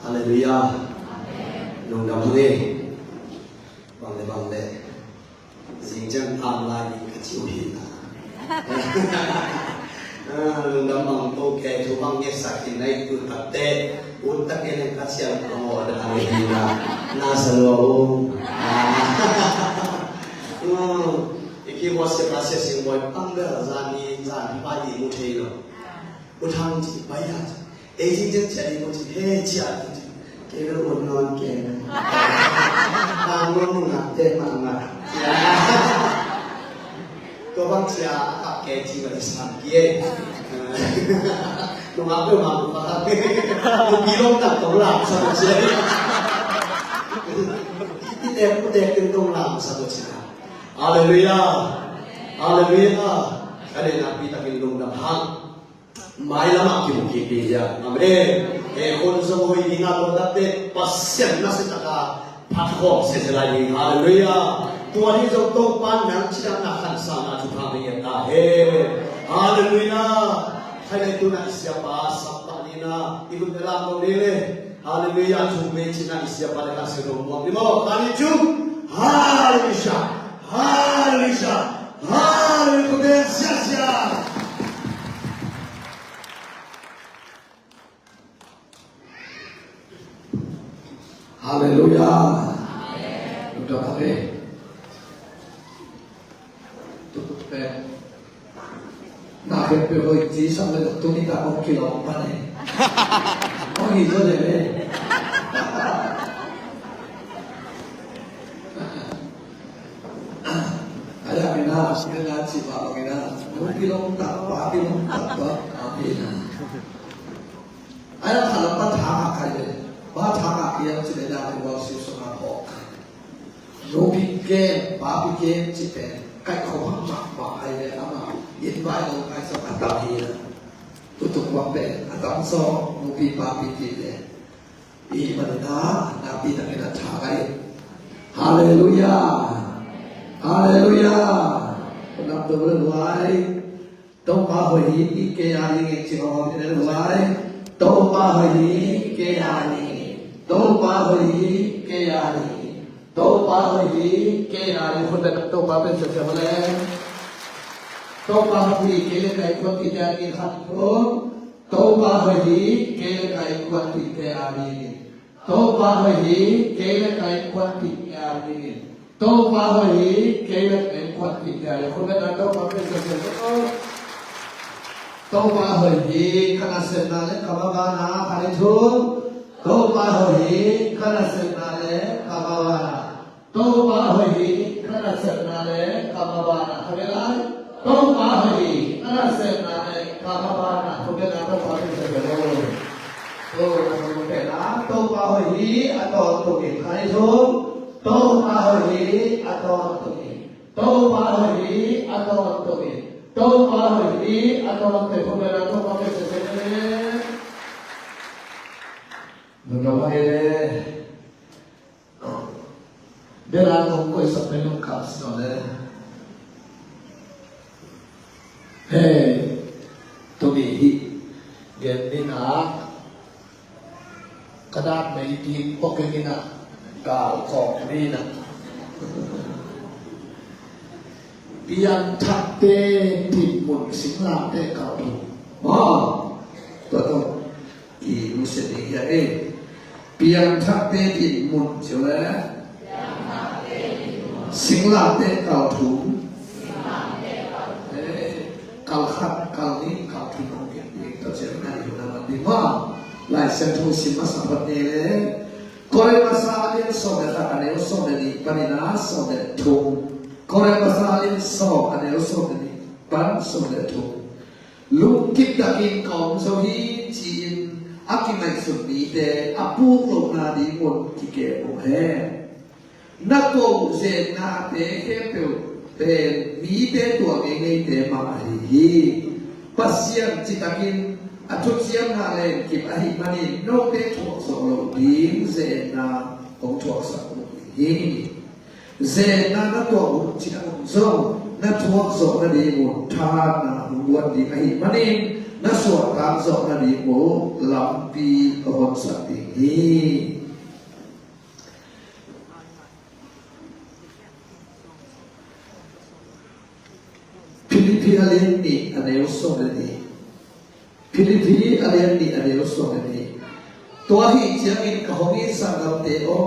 哈利路亚，龙的朋友，帮的，真正阿拉伊个救兵啊！龙的忙都给ทุก嘢สักที่ไหนอุตเตอุตเกนกัสยันโอดฮาเลลูยานาสโลiki was processing boy pangda zani ba yi mu thei lo uthang ji bai ya e ji jen chai mu ji he cha ke ro mo non ke ba mo mu na te ma ma to bang sia ka ke ji ba san ki no ma pe ma ba ta pe no bi long ta tong la sa do che ti te tin tong la sa do che Haleluya. Haleluya. Kali nabi takin lung damhang. Mai lama ki mukhi dia. Amen. Kon so hoi dinga to datte pasyan na se taka phatho se selai. Haleluya. Tua ni jo to pan nang chidang na khan sa na chu phang ye ta he. Haleluya. Khai tu na isya pa sappa ni na ibun dela ko le. Haleluya. Chu me china isya pa ka se ro mo. Ni mo kani chu. Haleluya. Haleluya. Haleluya. Haleluya. Udah kali. Nah, kita pergi sampai tu ni tak mau kilo apa ni? Oh, itu deh. Ada mina, segala siapa mina. Mungkin orang tak paham, orang tak paham. Ada kalau patah kaya, patah kaya sudah dah dibawa siswa hok. Robi ke, papi ke, cipen, kaya kau mak kaya ama, invite orang kaya sama tahi. Tutup wampe, atau so robi papi kita. Ini mana nabi nak kita cakap. Haleluya. Haleluya. Nam tu berdoai. Toba hoi ke ari ke cihom ini berdoai. Toba hoi ke ari. Toba hoi ke ari. Toba hoi ke ari. Kita toba bersama boleh. Toba hoi ke kai kuat kita ni khatro. Toba hoi ke kai kuat kita ari. Toba hoi ke kai kuat kita ari. Toba hoi kelet en kuat kita ya kun da toba pe se toba hoi kana senna le kabana khali thu toba hoi kana senna le kabana toba hoi kana senna le kabana khali lai toba hoi kana senna le kabana kun da toba pe se toba hoi ato tu ke khali thu Toba hoi atau tobi. Toba hoi atau tobi. Toba hoi atau tobi. Pembelaan toba kesesene. Berdoa ini. Belaan tongkoi sampai lengkap sekali. Hei, tobi. Genina. Kadang melihat pokoknya. กล่าวของนี่นะเปียนทักเตติดหมุนสิงลาเตเก่าถูกตัวต้องอีรู้สึกดีอย่างนี้เปียนทักเตติดหมุนเฉยแล้วสิงลาเตเก่าถูกเก่าขัดเก่านี้เก่าที่ของเก็บเองตัวเจ้าหน้าอยู่ในวันนี้ว่าหลายเส้นทางสิมาสัมผัสนี้เลยKorek masalin so da aneu so da ni panina so da tu korek masalin so aneu so da ni pan so da tu lu kip da in kong so hi chin akimai su ni de apu lo na di mon ki ke o he na ko ze na te ke pe pe mi te tu nge nge te ma hi pasian citakin Atuk siang halen kip ahi mani no te tuak solo dim zena kong tuak solo ini zena na tuak cina so na tuak solo na di mun ta na buat di ahi mani na so tam zo na ni mo lampi hon sa ting hi Philippi alien ni aneu so ni Philippi alien ni aneu so ni to hi chiang in ka hongi sangam te o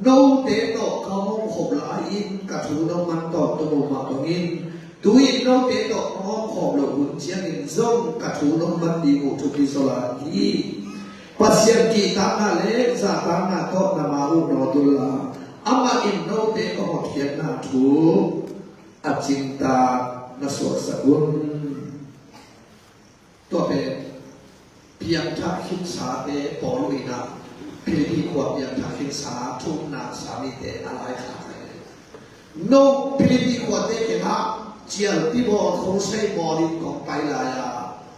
no te to ka hong khop la in ka thu no man to to ma hongin Tuin no te to hong khop lo hun chiang in zong ka thu no man di mu thu ki so la hi pasien ki ta na le za ta na to na ma u no tu la ama in no te ko ho thian na thu a ching ta na so sa un to pe piang tha khit sa te po lui na Philippi kwa piang tha khit sa thu na sa mi te alai kha no Philippi kwa te ke ha chial ti bo thong sei bo ri kong pai la ya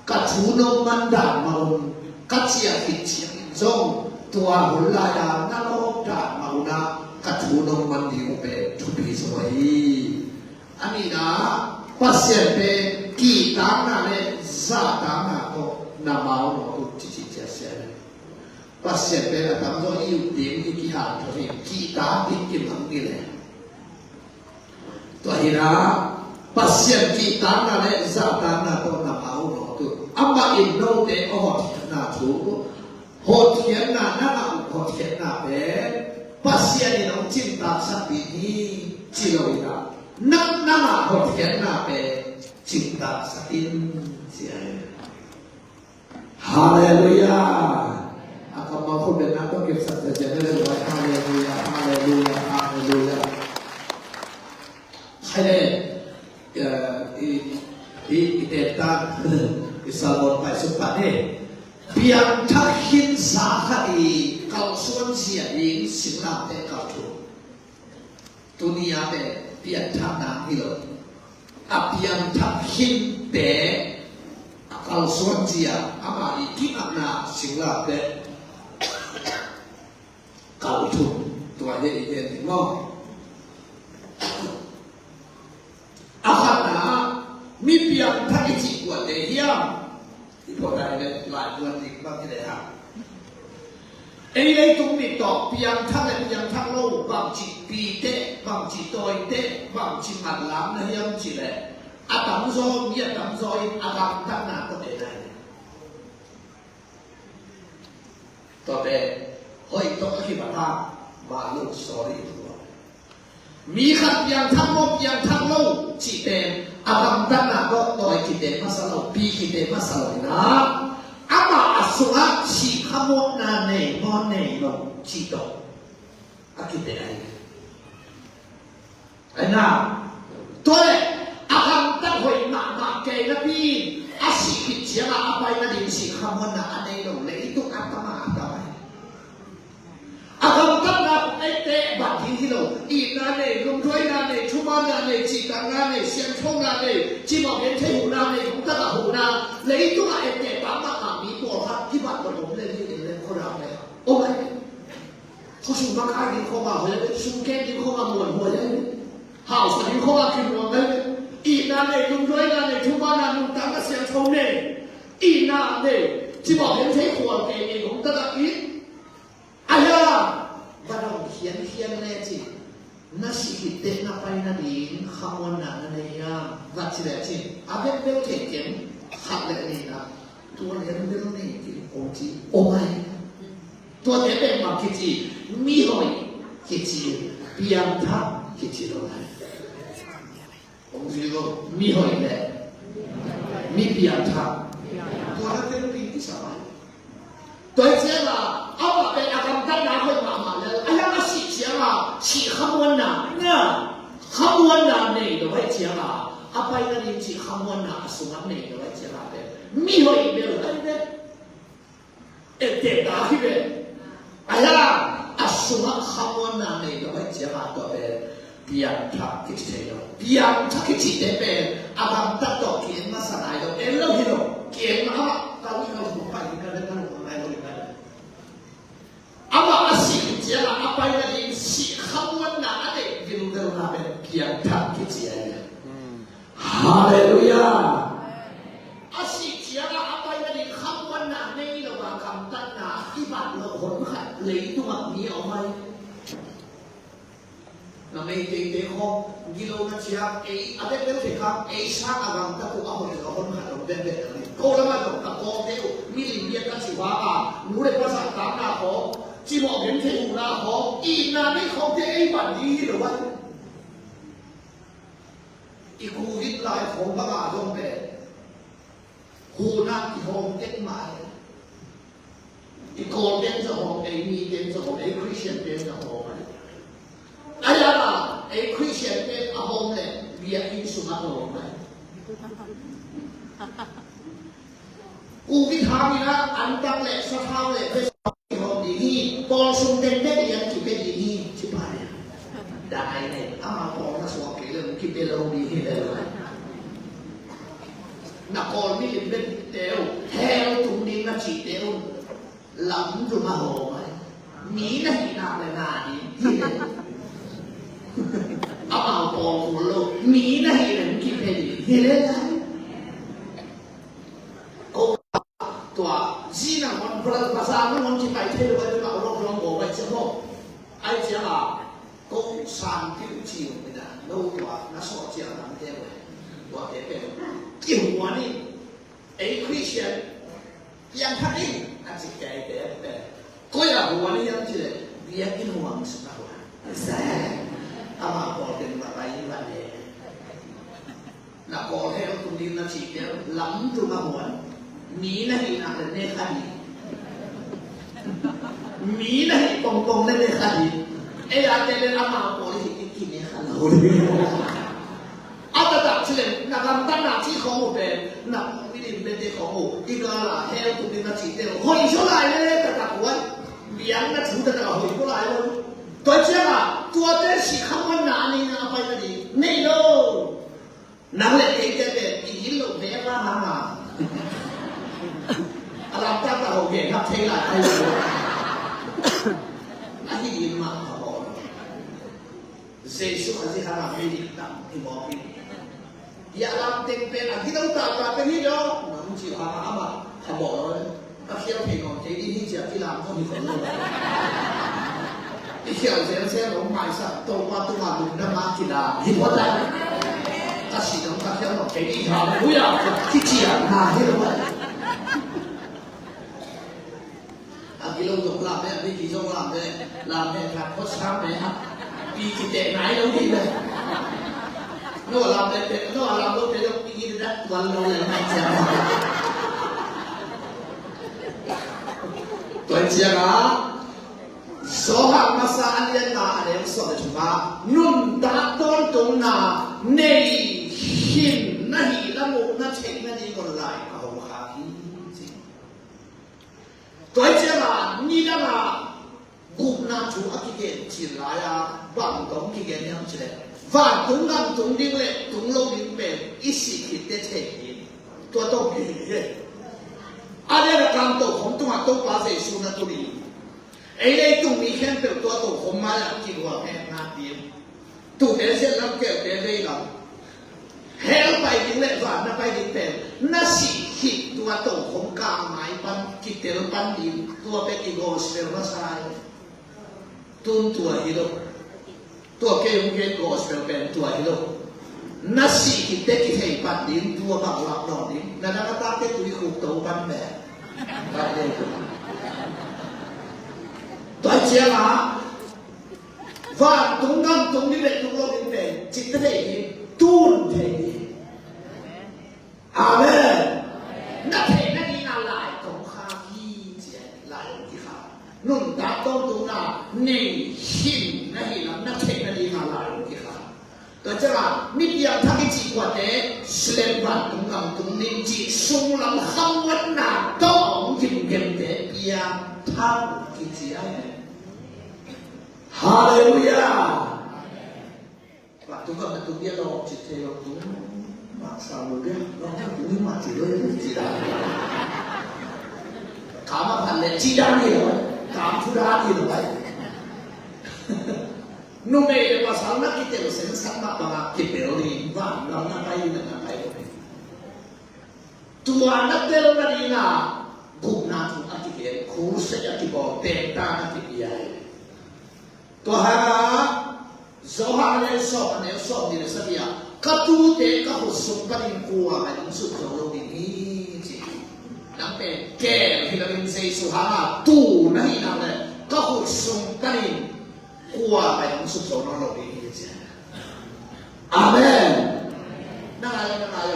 ka thu no man dan ma un ka chia khit chia zong tua hul la ya na lo da ma una ka thu no man di u pe thu pi so hi ani na pasien pe ki ta na le za ta na ko na ma no tu chi chi chia se pasien pe la tam zo yu ding ki ha to ri ki ta bi ki mang ni le to hi na pasien ki ta na le za ta na ko na ma no tu amma in no te o na thu ho thian na na na ho thian na pe pasien ni no chin ta sa pi ni chi lo ina Nak nama hotian na pe cinta satin sia. Haleluya. Akan mampu benar to kita saja dengan haleluya, haleluya, haleluya. Hai i tan isalon pai supat ni. Biang takhin sahai kau suan sia ing sinap te kau tu. Dunia te pian tham na hi lo a pian tham hin te kal suan chia ama i ki na singla te kau tu to ye ye ni mo a khat na mi pian tha ki chi kwa te hiam i po dai le lai wan ni ba ki le ha Ei lấy tung đi tọt piang thang lại piang thang lâu bằng chỉ pi tê bằng chỉ tôi tê bằng chỉ mặt lắm là hiếm chỉ lệ à tắm do nghĩa tắm rồi à làm thang nào có thể này tọt bè hơi tọt khi mà ta mà lúc sorry mi khát piang thang lâu chỉ tên à làm thang nào có tôi chỉ tên mà sao pi chỉ tên mà sao na Ama asua si kamu nane mone lo cito, akite ai. Aina, tole akan tak hoi mak ke nabi asik kicira apa yang di si kamu na ane lo le itu kata mak akan tak nak ete bagi hilo, ina ne lumtoi nane, cuma nane, cita nane, siang chong nane, cuma bente hu nane, tak hu na, le itu nak ete bapakที่บ้านผมเล่นที่เล่นคนเราเลยโอ้ยเขาสูงมากขายดีเขามาเลยสูงแก่ดีเขามาหมดหัวเลยห่าวสันเขามากินหัวเลยอีน่าเลยลุงด้วยน่าเลยทุกบ้านน่าลุงตั้งก็เสียงชมเนี่ยอีน่าเลยที่บอกเห็นใช้ขวดเองของตะกี้อะไรบ้านเราเขียนแน่จีน่าสิคิดเต็มน่าไปน่าดีขโมยน่าเนี่ยวัดที่ไหนจีอาเบลเก่งขัดเลยนี่นะตัวเรียนเรื่องนี้โอ้จีโอ้ยตัวเด็กเป็นมาคิดจีมีหอยคิดจีเปียงทับคิดจีเราได้ผมจีก็มีหอยแหละมีเปียงทับตัวนั้นเป็นปีที่สบายตัวเจ้าล่ะเอามาเป็นอาการตั้งน้ำให้มาแล้วไอ้ยังมาสีเจ้าล่ะสีขมวนน่ะเนี่ยขมวนน่ะเนี่ยตัวไอ้เจ้าล่ะอาไปนั่นเองสีขมวนน่ะสุนัขเนี่ยตัวไอ้เจ้าล่ะมีหอยเบลอะไรเนี่ยเอ็ดเด็กตาที่เป็นอะไรอาสุนัขขโมยนั่นเองก็ไม่เจ้าตัวเป็นเปียงทักกิจเดียวเปียงทักกิจเดียวเป็นอาการตัดต่อเกี่ยงมาสลายตัวเอ็นเล่าที่เราเกี่ยงมาว่าตอนนี้เราถูกไปกันแล้วกันของนายเราอยู่กันอาว่าอาศิเจ้าอาไปนั่นเองสิขโมยนั่นเองกินเดินมาเป็นเปียงทักกิจเดียวฮาเลลูยาอาศิเจ้าอาไป phạt lộ hỗn khát lấy tu học nhí ở mày là mày tế không ghi lâu nó chia ấy ở đây nếu thì không ấy sáng à rằng ta cũng học được hỗn khát đồng bên bên này cô là mà đồng ta cô theo mi liền biết ta chỉ hóa à nú để qua sản tám là khó chỉ một biến thế hùng là khó ít là mấy không thể ấy bản đi được vậyอีกูวิทย์ลายของพระบาทลงไปคูนักที่ห้องเก็บมาอีกคนเดินจะห้องไอ้มีเดินจะห้องไอ้คริสเตียนเดินจะห้องไอ้ยาละไอ้คริสเตียนเดินจะห้องเนี่ยเบียร์กินสุนัขห้องไหมกูวิทามีนะอันตั้งเลยสะท้าวเลยเป็นห้องดีนี่ปอสุนเดินได้ยังที่เป็นดีนี่ชิบหายได้เนี่ยอามาปอนะสวกเลยคิดเป็นเราดีที่เลยนักคนนี่เป็นเดียวแถวตรงนี้นะจีเดียวหลังจะมาโหไหมมีนะที่นาเป็นนาดีที่เลยอามาปอหัวโลกมีนะที่เลยคิดเป็นดีที่เลยโอ้ตัวจีน่ะมันภาษามันที่ไปเที่ยวไปเราลองบอกไปเจ้าไอ้เจ้าก็สร้างที่จีนไม่ได้เราตัวนักสอนเจ้าทำเท่าไหร่ตัวเท่เป็นกี่หัวนี่ไอ้คริสเตียนยังทักอีกอาจจะแก่แต่ก็อย่างหัวนี่ยังจีเลยเบียกินหัวมันสุดแล้วแซ่อามาบอกเป็นอะไรนี่วันนี้นักกอล์ฟให้เราตรงนี้นะจีเดียวหลังตัวมาหัวมีนะที่นักเล่นเนี่ยขันมีนะที่ปองๆเล่นเนี่ยขันไอ้อาจจะเล่นอามาบอกเลยที่กินเนี่ยขันเราเอาแต่ดับเฉลี่ยนักลำตั้งหน้าที่ของหมู่เป็นนักวิริเป็นเด็กของหมู่อีกแล้วล่ะให้เราตรงนี้นะจีเดียวหอยเท่าไรเลยแต่ดับหัวเบี้ยนะถูแต่ดับหอยเท่าไรเลยตัวเจ้าตัวเจ้าสิคำว่าหนานี่นะไปกันดีนี่โลนักเล่นเองจะเป็นอีกยิ่งหลงเบี้ยว่ามาอะไรตั้งแต่โอเคครับเท่าไรให้เลยอันที่ยินมาเขาบอกเซซุอันที่ฮาราไม่ดีตั้งที่บอกพี่อย่าลำเต็มเป็นอันที่ต้องตัดตัดเป็นที่เดียวน้ำจีฮารามาเขาบอกเลยก็เที่ยวเพลงของเจดีที่เจ้าที่ลำเขามีคนรู้อีเที่ยวเสียเสียหลงหมายสัตว์ตัวมาดุน้ำมากีฬาหินวัดได้ก็สีน้ำก็เที่ยวของเจดีทำผู้ใหญ่ที่เจียนหาที่รู้กิโลตกลำเนี่ยไม่กี่ช่องลำเลยลำเนี่ยครับเขาช้ำไหมครับปีกี่เตะไหนเราดีเลยโน่ลำเนี่ยโน่ลำรถเนี่ยปีกี่นะวันเราเลยไม่เจ้าตัวเจ้านะสองหางมาสานเรียนนาเรียนสอนจุมานุ่นตาต้นตรงนาเนยหินนาหีละมุนาเชงนาดีคนไหลเอาขาขี้ตัวเจ้านี่นะมากุมนาจูอักเกนจีลายาบังตงกิเกนยังเฉลว่าตรงนั้นตรงนี้เลยตรงโลกนี้เป็นอิสิกิเตเทตัวโตปีเลยอะไรละการโตของตัวโตปาเสสุนัตุลีไอ้เลยตรงนี้แค่เป็นตัวโตของมาแล้วกี่ว่าแม่นาเดียวตัวเดชแล้วเกิดเป็นเลยเราเฮลไปถึงเลยว่าน่าไปถึงเป็นน่าสิคิดตัวโตของกางไม้ปันกิเตลปันดินตัวเป็นอีโกสเปลมาสายตุนตัวฮิโรตัวเกยงเกยโกสเปลเป็นตัวฮิโรน่าสิคิดเตกิเฮปันดินตัวบังหลับนอนดินนั่นก็ตามเตตุลิขุโตปันแม่ตัวเจ้าละว่าตรงนั้นตรงนี้เลยตรงโลกนี้เป็นจิตเตหิตุนเทอาเมนนักเทนักนี้น่าหลายตรงข้าพี่เจ้าหลายที่ข้านุ่นตาต้นตรงนั้นนี่หินนักนี้นักเทนักนี้น่าหลายที่ข้าแต่เจ้ามิตรยังทั้งจีกว่าเดสเลนบันตรงนั้นตรงนี้จีสุ่งลำคำวันหนาต้องยิ้มเก็บเดปียทั้งกิจยาฮาเลลูยาwaktu kan betul dia lo cerita waktu masa muda lo kan ini mati lo itu tidak kamu kan le tidak ni lo kamu sudah ni lo baik nume le pasal nak kita lo sensan mak bang kita lo ni bang lo nak bayi nak bayi Tuhan nak tel nadina กุนาทุอาทิเกนคูเสียที่บอกเตตานาทิเบียตัวหาโซฮาเลสอบเนี่ยสอบนี่เลยสักอย่างกัตูเตก็หุสุปนิกัวมันสุดโจโลดินีจีนั่นเป็นแก่ที่เราเป็นเซสุฮาตูนั่นนั่นเลยก็หุสุปนิกัวมันสุดโจโลดินีจีอาเมนนั่นอะไร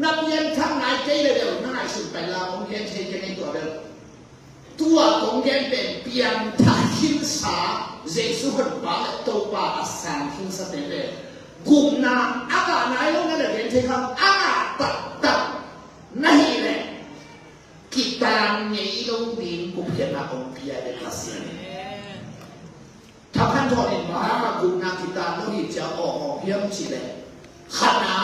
นับเรียนทั้งหลายใจเลยเดียวนั่นไอ้สุดไปแล้วองค์เรียนใช้ใจในตัวเดียวตัวองค์เรียนเป็นเปลี่ยนท่าหินสาเจสุหันบาลตัวป่าอาสานหินสเตเลกุมนาอากาศไหนลงนั่นเรียนใช้คำอากาศตัดนั่นแหละกิตาเงี้ยลงดินกุมเขียนมาองค์เพียเด็กภาษาถ้าท่านทอดเห็นว่ากุมนากิตาโลหิตจะออกเพียงสิเลยขณะ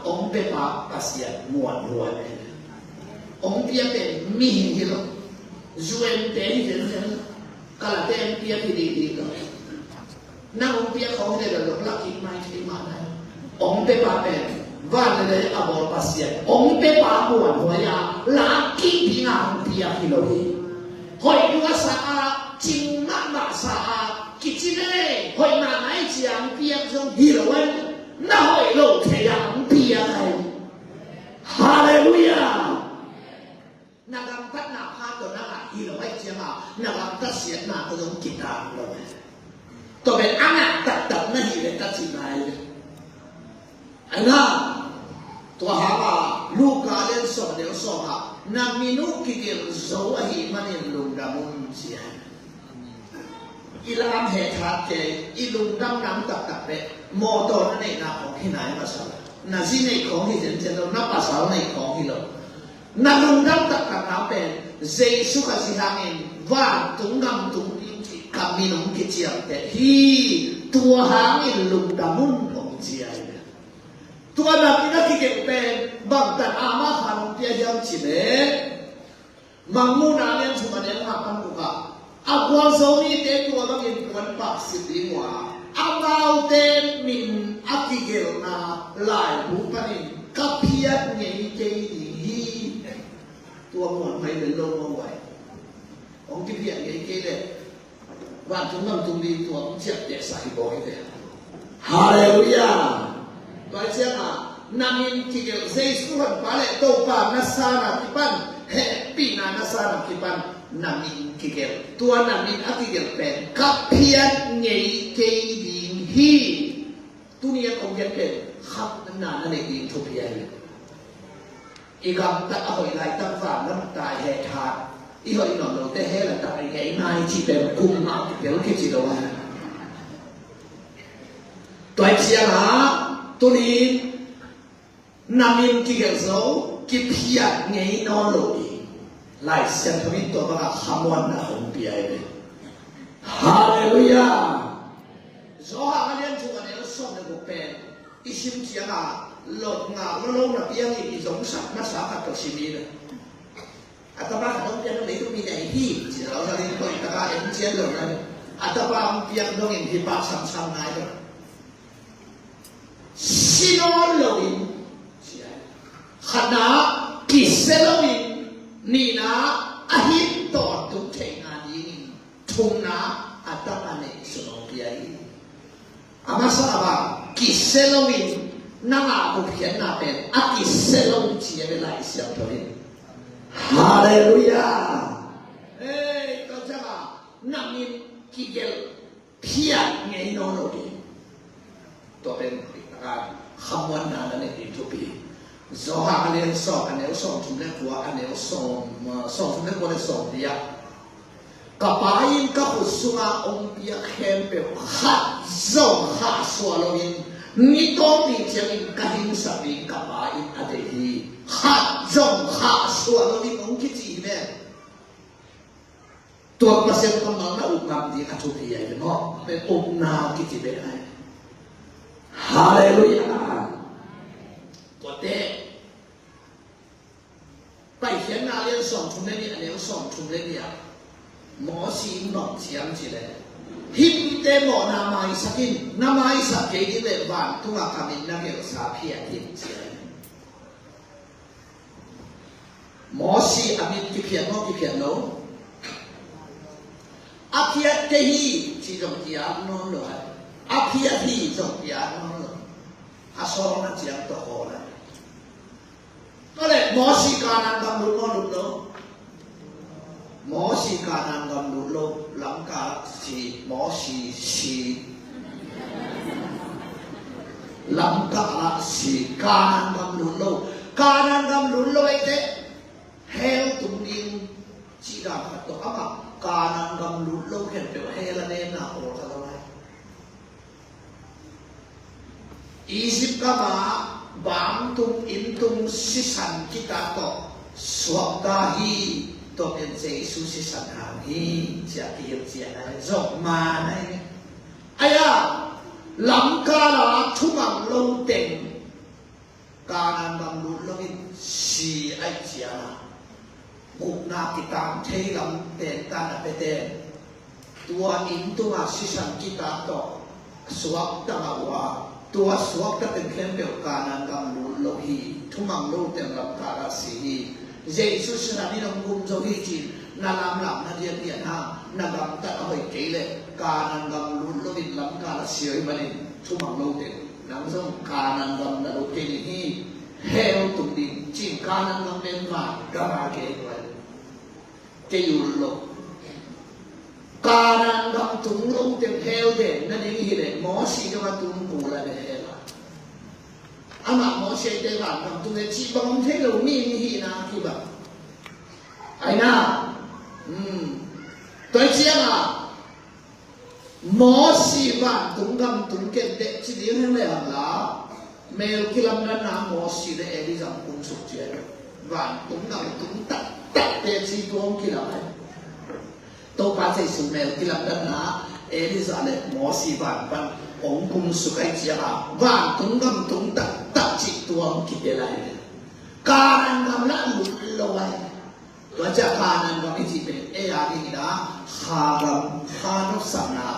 องค์เปปาภาษาหมวดหัวเลยองค์เพียเป็นมีหินจวนเต็มเต็มกระเต็มเพียที่ดีเลยนั่งองค์เพียเขาให้ได้หลงลักกินไม่ที่มาได้องค์เปปาเป็นว่าเลยอาบอลภาษาองค์เปปาหมวดหัวยาลักกินที่งานองค์เพียที่เราดีหอยดูว่าสะอาดจริงมากมาสะอาดกิจเลยหอยมาไหนเจียงเพียจงฮีโร่น่าหอยโลกแค่ยังเพียไงฮาเลลูยานากำพัดนาพาตัวนักฮีโร่ไอ้เจ้ามานักำตัดเสียหน้าตัวต้องกินตามเลยตัวเป็นอันนั้นตัดนั่นฮีโร่ตัดสินใจอันนั้นตัวหาว่าลูกกาเล่นสอบเดี๋ยวสอบนามินุกิเกลโซอหิมันเองลุงดามุนเสียอีลามเหตุขาดเจอีลุงดำน้ำตัดไปโมโตนั่นเองนะของที่ไหนมาสอนนาซีในของที่เจนเรานับภาษาในของที่เรานาลุงดำตัดน้ำเป็นเจสุขสิทางเองว่าตุงดำตุงอินที่กามินุกิเจียมแต่ที่ตัวหางเองลุงดำมุนของเจียตัวนักนักที่เก็บเป็นบางแต่อามาขานเปียยังชิเล่มังมูนาเลี้ยงชุมาเลี้ยงหักกันกุกะอาควาโซนีเตตัวบางอินวันปักสิบิงวาอาเบาเตมินอากิเกลนาลายบุปนินกับเพียรเงยเจดีตัวหมดไม่เป็นลมเอาไว้องค์ที่เพียรเงยเจเลยวันทุกน้ำทุกดีตัวมันเจ็บเจ็บใส่บ่อยเลยฮาเลลูยาตัวเจ้านามินกิเกลเซสุหันปาเลโตปานาซานาคิปันเฮปีนาซานาคิปันนามินกิเกลตัวนามินอากิเกลเป็นกับเพียรเงยเจดีฮีตุนียองค์เป็นขับนานนั่นเองทุกเพียรอีกำตัดเอาไว้ไล่ตั้งฝ่าน้ำตายแห่ขาดอีหอยหนอนเราแต่แห่ละตายแห่นายที่เป็นกุมมาเดี๋ยวคิดสิเราตัวเชียร์ตัวนี้นามินกิเกลโซกิเพียเงยนอนลอยไล่เสียงทวิตตัวมาขมวนนะองค์เปียเลยฮาเลลูยาโซฮาเลียนชุกันเนี่ยส่งในบุเป็นอิชิมเชียร์หลดงาลงระเบียงอีสงสักนักสาขัดตัวชิมีเลยอัตมาต้องเพียงตรงนี้ต้องมีไอ้ที่ที่เราจะเรียนตัวอิตาเอ็นเชียร์เลยนะอัตมาเพียงตรงนี้ที่ปากซ้ำๆไงเลยซิโนโลวินขณะกิเซโลวินนี่นะอาหินต่อทุกเทงานยิงทุงนะอัตมาเนี่ยสโนเปียอามาสระบากิเซโลวินนั่งอาบุเพียนนาเป็นอากิเซโลวินเชียเวลาเสียงตัวนี้ฮาเลลูยาเฮ้ยตัวเจ้านามินกิเกลเพียเงยโนโลดีตัวเป็นคำวันนั้นในอินทูปีโซฮาอันนี้สอบอันนี้สอบทุนแรกว่าอันนี้สอบทุนแรกว่าสอบเดียกับไปยินกับหุ่นสุงาองค์เปียเข้มเปียขัดจงขัดสวรรค์นี่ต้องมีเจ้าอินกับหินสับอินกับไปยินอะไรที่ขัดจงขัดสวรรค์องค์คิดจีเนี่ยตัวประเสริฐกำลังน่าอุกามดีกับทุกที่ใหญ่เนาะเป็นองค์นาคิดจีเป็นไงฮาเลลูยาตัวเต้ไปเขียนนาเรียนสอนทุนเรียนอันนี้สอนทุนเรียนหมอสีหนองเชียงจีเลยฮิมเตหมอนามาอิสกินนามาอิสกินเลยบ้านทุกอาการมินนักเรียนสาเพียรฮิมเชีย หมอสีอามินกิเพียนโนกิเพียนโนอาเพียเตฮีที่จงกิยาโนโลอาเพียฮีจงกิยาโนโลอาสองนั้นเสียงตัวโหละก็เลยหมอสีการนังกำลุโนลุโนหมอสีการนังกำลุโลหลังกาสีหมอสีหลังกาสีการนังกำลุโลการนังกำลุโลไอ้เด็กเฮลตุงดิงชีดาขัดตัวอ่ะการนังกำลุโลเห็นเป็นเฮลเนน่าโอ้ทะเลาะอียิปต์ก็มาบางตุงอินตุงสิสันกิตาโตสวกตาฮีตัวเป็นเจสุสิสันหางฮีจะเกี่ยวเจียอะไรจบมาไงไอ้ยาหลังกาลาทุมังลงเต็งการนันบังลุลงสีไอเจียบุกนากิตามเทลำเต็นตานาเปเตนตัวอินตุงสิสันกิตาโตสวกตาวาตัวสวกจะเป็นเข้มเดียวการนันบังลุลงฮีทุมังลงเต็งลำกาลาสีฮีเจสุสนานี่น้องกุมโจฮีจีนาลามหลับนาเดียเดียนห้านาลามตัดเอาไปเกลี่ยการนันบังลุลงลำกาลาสีฮีมันทุมังลงเต็งนังส่งการนันบังนาลุเกลี่ยฮีเฮลตุงดิจีการนันบังเป็นมากระมาเกลี่ยเกยุลโลการนันบังตุงลงเต็งเฮลเด่นนั่นเองฮีเลยหมอสีก็มาตุงกูละเฮลอามาหมอเชยเดวันทำตัวเองชีบังเทโลมีฮีนะที่แบบไอ้น่าตัวเชี่ยอ่ะหมอสีบ้านตุงกำตุงเก็บเด็กที่เลี้ยงให้เลยหันละเมลกิลัมนั้นนะหมอสีได้เอลิซาคุมสุขเจียบ้านตุงกำตุงตัดเด็กที่ตัวกิลัมตัวป้าใจสุเมลกิลัมนั้นนะเอลิซาเลยหมอสีบ้านปันองคุมสุขเจียบ้านตุงกำตุงตัดจิตตัวกิเลสการนำละหลุดลอยว่าจะการนำที่เป็นเอียดีนะข้านุสัมนา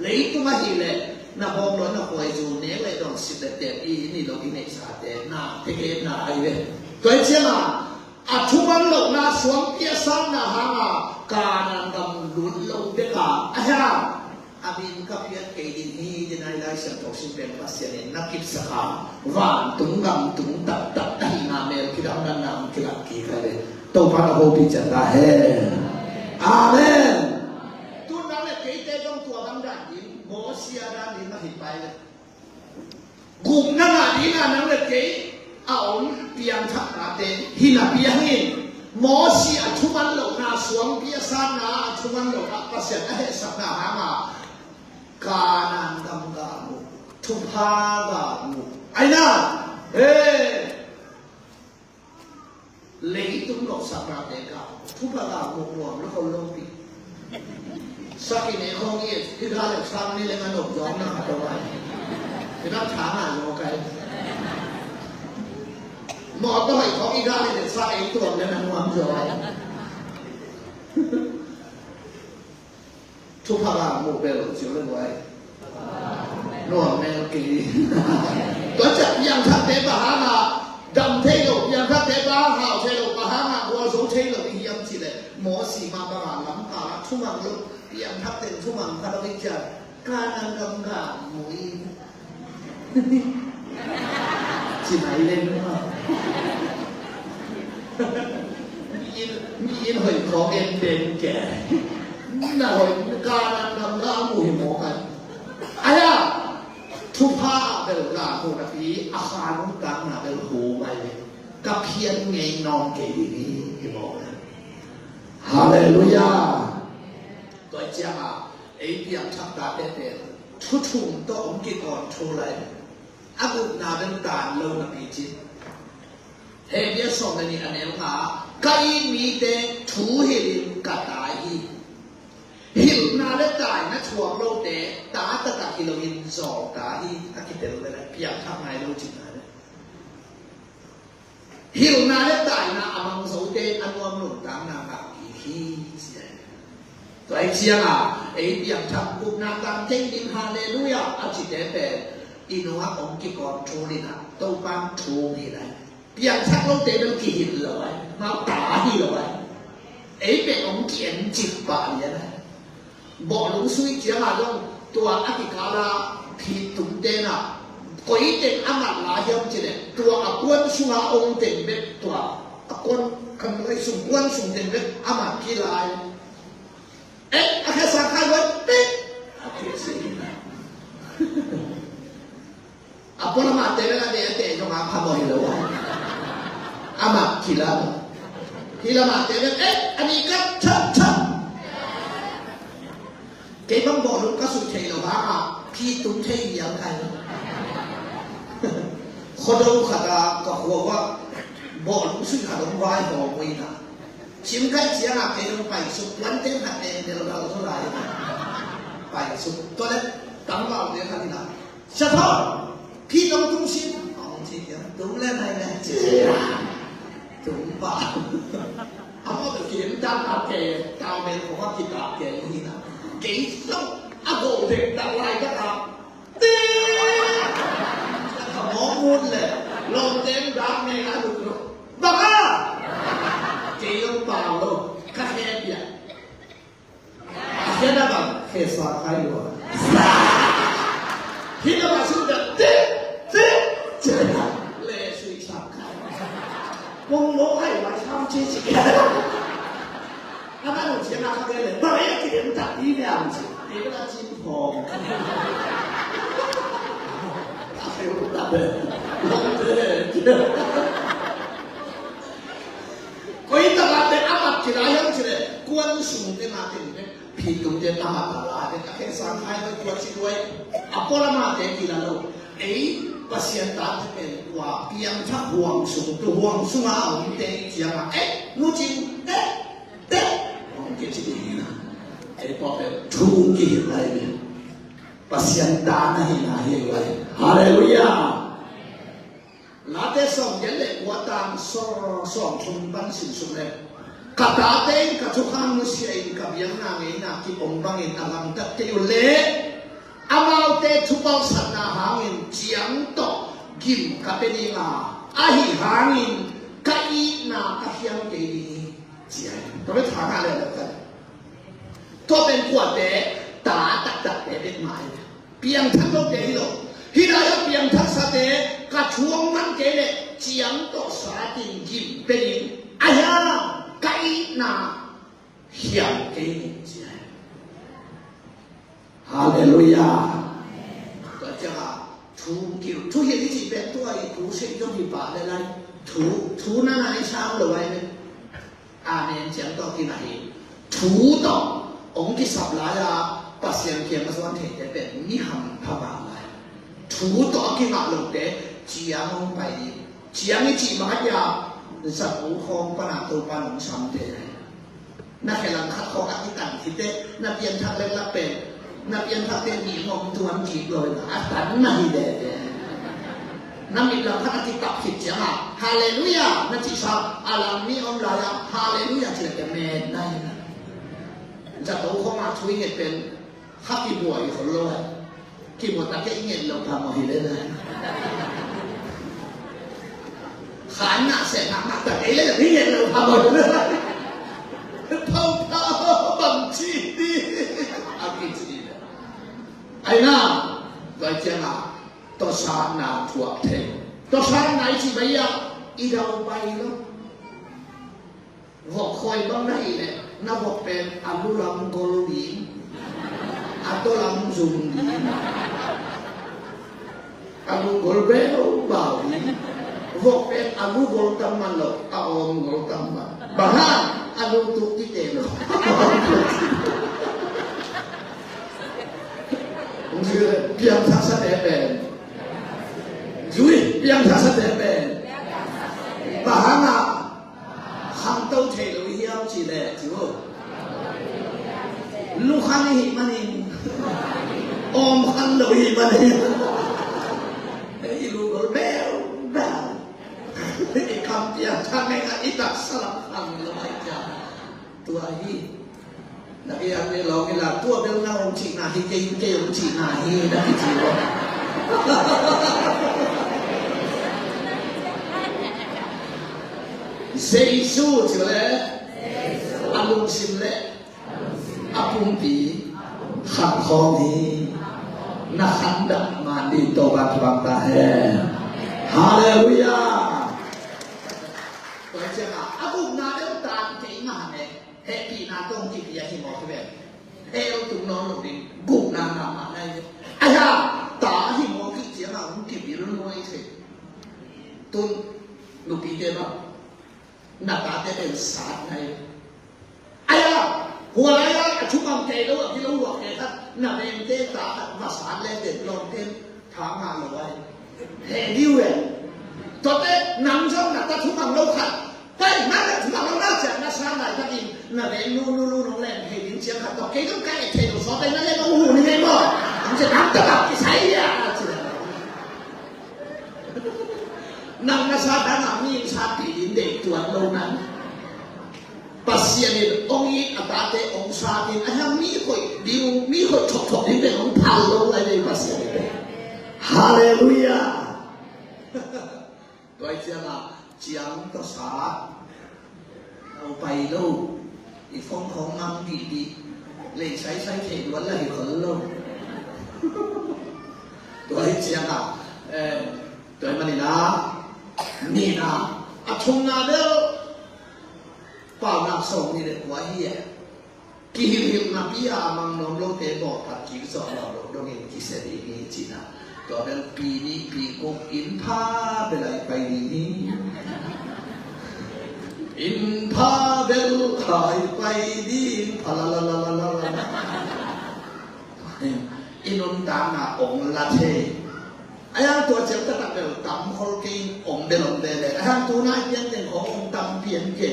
เลยตัวมาฮีเลยนับองร้อนนับหวยจูเนี่ยเลยต้องสิบเด็ดอีนี่เราที่ไหนชาเดน่าเทเกน่าไอเว่ตัวเชี่ยอาทุบันโลกน่าสวมเปียสันน่าหางการนำหลุดลงเด็กอ่ะอาบินกับเพียรเกยินฮีจะนายได้สังทอกสิบเป็นภาษาเนี่ยนักกิจสขาวันตุงกำตุงตัดที่นาเมลคิดเอานั่นนำคิดกี่กันเลยตัวพระโอปิจันทร์เฮอาเมนตัวนั้นเลยเกยเตต้องตัวบังดันยินโมเสียด้านนี้มาหิบไปเลยกลุ่มนั่นน่ะนี่น่ะนั่นเลยเกยเอาเปียงทักนาเตหินาเปียงหินหมอเสียทุมันหลงนาสวงเปียสันนาทุมันหลงนาภาษาเฮสักนาหามาการนันกำกามุทุพากามุไอ้น่าเลยตุ้งหลอกสักนาเด็กาทุพากามุหลวงแล้วคนลงปีสักในห้องนี้ที่เขาเรียกซ้ำนี่เลยมันหลบย้อนนะตัวไว้ที่นักช้างอ่ะโยกหมอต้องให้ของอีกด้านเลยสักไอ้ตัวนั้นมันวางย้อยทุพากามุเปลเสียวเลยไว้หน่วงแมวกีตัวจับยังทักเตปะหามาดำเทโลยังทักเตปะหาวเทโลปะหามาวัวโซเทโลอียังจีเลยหมอสีมาประมาณล้ำตาทุ่มังลุยังทักเตทุ่มังคาราวิจารการนังกำกามุยจีไหนเล่นมั้งมีอินหอยของเอ็นเดนแก่น่าหอยการนังกำกามุยหมอกันอะไรอ่ะทุพาเบลกาโคตรปีอาคารนุ่งกางนาเบลหูไปกับเพียงไงนอนเกดีนี้ที่บอกนะฮาเลลูยาตัวเจ้าไอ้เพียงชักตาเด็ดๆทุทุ่มตัวองค์กิจก่อนโชว์เลยอาบุตรนาเดินการเล่าหนักจิตเฮียส่งในนี้อันนี้ค่ะใครมีแต่ถูเห็นกระต่ายหิวนาเล็กตายนะช่วงโลกเดตาตะตะกิโลอินสองตาที่อากิเตลเลยนะเพียงทำไงโลจิตนะหิวนาเล็กตายนะอามังโสเตอันวมหนุนตามนาคาขี้เสียตัวไอ้เชียงอ่ะไอ้เพียงทำกุนาการเทงดินฮาเลลูยาอาจิเตเปอินุฮะองค์กิกรโชลินะตัวปังโชนี่นะเก变出老地都見落嚟，貓打起落嚟，誒俾我見接白嘢咧，冇龍水講啊種ตัวอธิการะผิดตุ่มเตนะก๋วยเตี๋ยวอามัดลาเยี่ยมจีเนี่ยตัวอากวนสุงอาองเต็งเบ็ดตัวอากวนคำไรสุงกวนสุงเต็งเบ็ดอามัดกีฬาเอ๊ะอาแค่สังขารไว้เป๊ะอาเกี่ยสิอาพวกอามัดเตะเวลาเตะเตะจงอาพามอยเลยวะอามัดกีฬามาเตะเบ็ดเอ๊ะอันนี้ก็ชัดเก็บบังบอกลูกก็สุดเทหรอวะพี่ตุ้มเทยังไงคนดูขัดก็หัวว่าบอกลูกสุดขัดลงไว้บอกไว้นะชิมกันเสียงเกลงไปสุดวันเต็มหัดเองเดี๋ยวเราเท่าไหร่ไปสุดตัวเล็กตั้งเบาเดี๋ยวกันนะเฉพาะพี่ต้องตุ้มชิมอ๋อจริงๆตุ้มเล่นอะไรเนี่ยเจ๊ตุ้มป่าเอาไปเขียนจานอาเกะกาวเป็นของว่ากินอาเกะนี่นะ幾鬆一個平特賴得啊！啲我悶咧，落井打咩喺度咯？得啊！幾咁爆咯，卡車嘅，現在嘛，開沙開喎，現在嘛是的，這樣淚水灑開，我係話參這些。他那種錢啊，他給人，不要給人打一兩次，你給他金紅，他還有打的，可以打的阿媽起來樣子嘞，官送的那點的，皮用的阿媽打啦的，他可以上海的過去ด้วย阿波拉媽的起來咯，誒，不先打這邊話變出黃送，都黃送啊，我們的講啊，誒，如今誒。Kita ini, apa tunjuk lagi, pasien tanah ini lagi. Haleluya. Nanti soalnya lekuatan soal cumban sinsulah. Kata teh katukan manusia ini kabiang nangai nak kipombangin alam tak tiule. Amal teh cubal sana hangin jiang tok gim kapeninga. Ahi hangin kai na kahiang kini. ก็ไม่ถามอะไรเลยกันก็เป็นขวดเตะตาตัดเตะเป็นไม้เพียงทั้งโลกเตะที่โลกที่เราเพียงทั้งสเตะกระช่วงมันเกลเจียงต่อสาดินยิ้มเป็นอายาไก่นาเหี่ยงเกลเจียฮาเลลูยาก็จะถูกเกี่ยวทุกอย่างที่จีเป็นตัวไอ้ผู้เชี่ยวชาญที่ป่าได้ไรถูนั่นไอ้ช้างเลยไว้เนี่ยอาเมนเสียงต่อที่ไหนถูต่อองค์ที่สับหลายปัสเซียนเขียนมาสวรรค์เทศเป็นนิหัมพบาลายถูต่อที่มาลงเตะเจียงลงไปเจียงนี่จีมาหยาสับหูคองปนาตัวปานหงสัมเตะนักแข่งขันของอธิตันที่เตะนักเรียนทักเล่นละเป็นนักเรียนทักเตะมีงงทวนจีบเลยนะตันไม่ได้นั่นมีเราท่านที่ตัดผิดจังอ่ะฮาเลลูยานั่นที่ชอบอาลัมมีองค์ลายฮาเลลูยาจะเป็นแม่ได้นะจะโตเข้ามาช่วยเงินเป็นฮักกี้บวยคนโลกที่หมดตะเกียงเงินเราทำมาให้เลยนะขันน่ะเสร็จหนักแต่ไอ้เรื่องนี้เงินเราทำมาเลยเท่าบัญชีดีอากิจดีเลยไอ้น่าไว้จังอ่ะตัวสารนาถั่วเทตัวสารไหนที่ไม่อยากอีเราไปแล้วบอกคอยบ้างได้เลยนับบอกเป็นอัลลุลัมโกลดีอัตลัมซุมดีอัลลุโกลเบลบาวดีบอกเป็นอัลลุโกลตัมมันหรอกอัลลุโกลตัมมันบ้าอัลลุตุกที่เตลผมชื่อเพียงทักษะเดเป็นJui yang jasa deben, bahana ham tau thei lo hiao chi le chu, lu khan hi manin, om khan lo hi manin, ei lu gol bel bel, ei kam tia thang ei itak salam khan lo ai cha, tua hi, na ia ne lo ki la tua bel na om chi na hi ke om chi na hi na ki chi lo. Jesus ใช่ไหมอาลุงซิมเล่อาปุงปีขันคอมีนักขันดักมาดีโตบัตบังตาเฮฮาเลลูยาตัวเจ้าอาบุนาเดลตานเก่งมากเลยเฮปีนาต้องกินยาหิมอใช่ไหมเอลตุนนอนลงดินกุบนานามาได้ไอ้ห่าตาหิมอกิเจ้าผมกินอยู่รุ่นน้อยสิตุนลูกปีเดียวหน้าตาจะเป็นสารไงไอ้ห่าหัวอะไรล่ะชุบมังเกล้ว่าที่เราหัวแกท่านหน้าเป็นเต้ตามาสารเล่นเด็ดลงเต้ทางงานเอาไว้เฮดิวเองตอนนี้น้ำช่องหน้าตาชุบมังเราขัดไปนั่นแหละชุบมังเราน่าจะน่าสร้างอะไรท่านอินหน้าเป็นนู่นแรงเฮดิวเชียงขัดต่อเกี่ยวกับการเทโลซอไปนั่นเลยก็หูนี่ไงบ่มันจะนับตะกับที่ใช้ยานังนาซาดานามีชาติดินเด็กตัวโลนั้นปัสยานิองค์อัตเตองค์ชาติอันนั้นมีคนดิวมีคนถกดินเด็กองค์พาโลอะไรในปัสยานิฮาเลลูยาตัวเจ้าเจียงตัวสาเอาไปโลอีฟองของมังดีเลยใช้เทวันละอีกคนโลตัวเจ้าตัวมันนี่นะอาชงนาเดลป่านักส่งนี่เด็กว่าเฮียกิฮิมนับยามังนมโลเตบอกตัดกิสอนเราโดนเองกิเสดีนี่จีน่าตัวเป็นปีนี้ปีกงอินพาเป็นอะไรไปนี้อินพาเบลขายไปดีพาลาลาลาลาลาอินุนตานาองลาเทไอ้ยังตัวเจ้าก็ตัดเดินตำคนกินองเดลองเดลเลยไอ้ยังตัวนั้นยังเป็นขององตำเปลี่ยนเกลี่ย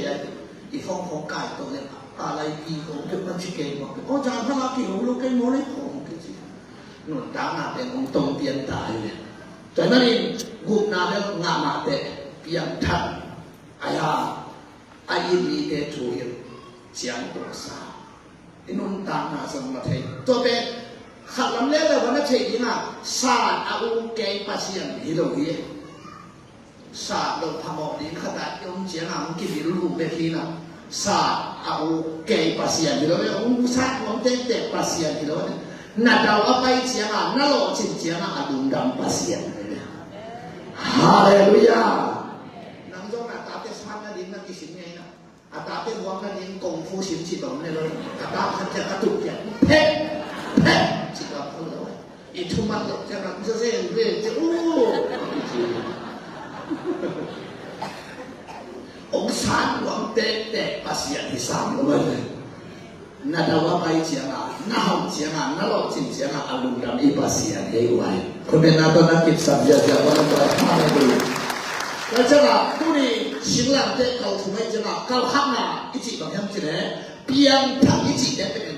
อีกของกายตัวเล็กอะไรปีของเด็กมันชิเกย์บอกโอ้จานพระราคีของลูกเกย์โมเลของกิจหนุนตาหน้าเป็นองตรงเปลี่ยนตายเลยแต่นั่นเองกุบนาเดลงามาเตะเปลี่ยนทันไอ้ยังไอ้ยินดีเตะถูกเจียงตัวสาวไอ้หนุนตาหน้าสมัติตัวเป็นขัดลำเล่เลยวันนั้นเชียงอ่ะศาสตร์อาวุธเกย์ปัสยันฮิโรฮีศาสตร์เราทำออกดีขนาดยงเจียงอ่ะมันกินดีรูปเบทีน่ะศาสตร์อาวุธเกย์ปัสยันฮิโรฮีองค์ศาสตร์ของเด็กปัสยันฮิโรฮีนัดเราเอาไปเจียงอ่ะนั่นเราเจียงอ่ะดุมดำปัสยันเลยฮาเลลูยานังจงอ่ะตาเตสมันนั่นดินนั่นกิสินไงนะอ่ะตาเตวังนั่นดินกงฟูสินจิตตรงนี้เลยอ่ะตาขันจะกระตุกเนี่ยเพ่จิตเราพูดเลยอีทุมันหลบจะรังจะเสียงเรื่องจะองศาหวังเตะปัสยันที่สามเลยนาดาวไปเจียงอ่ะนาหงเจียงอ่ะนาหลอกจินเจียงอ่ะอารมณ์ดำอีปัสยันให้ไว้คนเป็นนาตนักกิจสัมยาจะวันละห้านาทีแล้วจะละผู้นี้สิ่งหลังเด็กเขาถูกไหมจะละเขาข้างหน้าอีจิบางอย่างจะเนี่ยเพียงทางอีจิเนี่ยเป็น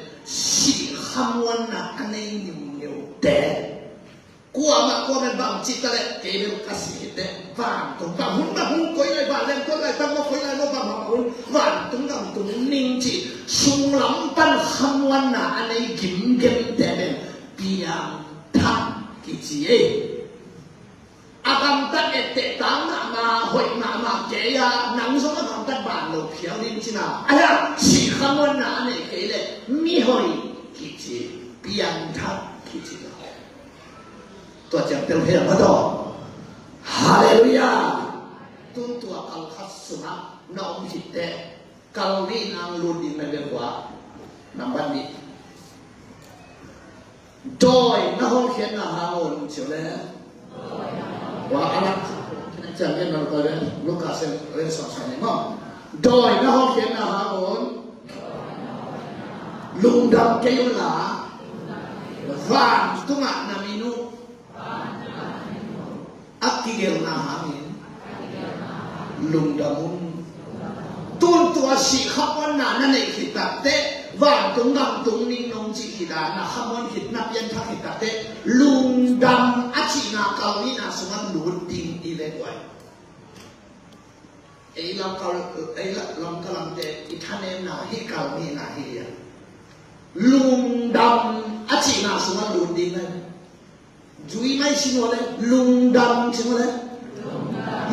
สิ่งคำวันน่ะอันนี้อยู่แต่กลัวมากกลัวมันบางจิตอะไรเกี่ยวกับสิ่งเด็กบางตรงบางหุ่นก้อยเลยบางเล่นก้อยเลยตั้งว่าก้อยเลยว่าบางหุ่นบางตรงนิ่งจิตสุ่มหลังปั้นคำวันน่ะอันนี้กิมเกมแต่เป็นเพียงทางกิจเออาการตัดเตะต่างมาหอยมาเกียร์หนังสมองตัดบานเราเพียงนิ่งจิน่ะอะไรสิ่งคำวันน่ะอันนี้เกี่ยวมีหอยกิจเพียงทางกิจตัวเจ้าเป็นเพียงพระดอกฮาเลลูยาตุ้งตัวกัลคัสสุนัขน้องจิตเตะกัลวินางลุดินในเรื่องว่านำบันนี้โดยนักเขียนฮาโอนเชื่อเลยว่าอะไรจะเรียนเราก็เรียนลูกาเซนเรียนสอนนี่มั้งโดยนักเขียนฮาโอนลุงดำเกี่ยวหลาว่านตุ้งนามินุอักกิเกลนาหามินลุงดามุนตุนตัวสีขวันนานั่นเองขิดตัดเตะว่านตุงดำตุงนิ่งนงจีขิดานาขวันขิดนับยันทักขิดตัดเตะลุงดำอัจินาเกาลีนาสมันลุดดิงอีเล็กไว้เรากำลังเตะอิทานเนนาฮิเกาลีนาฮิเลียลุงดำอัจินาสมันลุดดิงเลยจุยไม่ชิมอะไรลุงดำชิมอะไร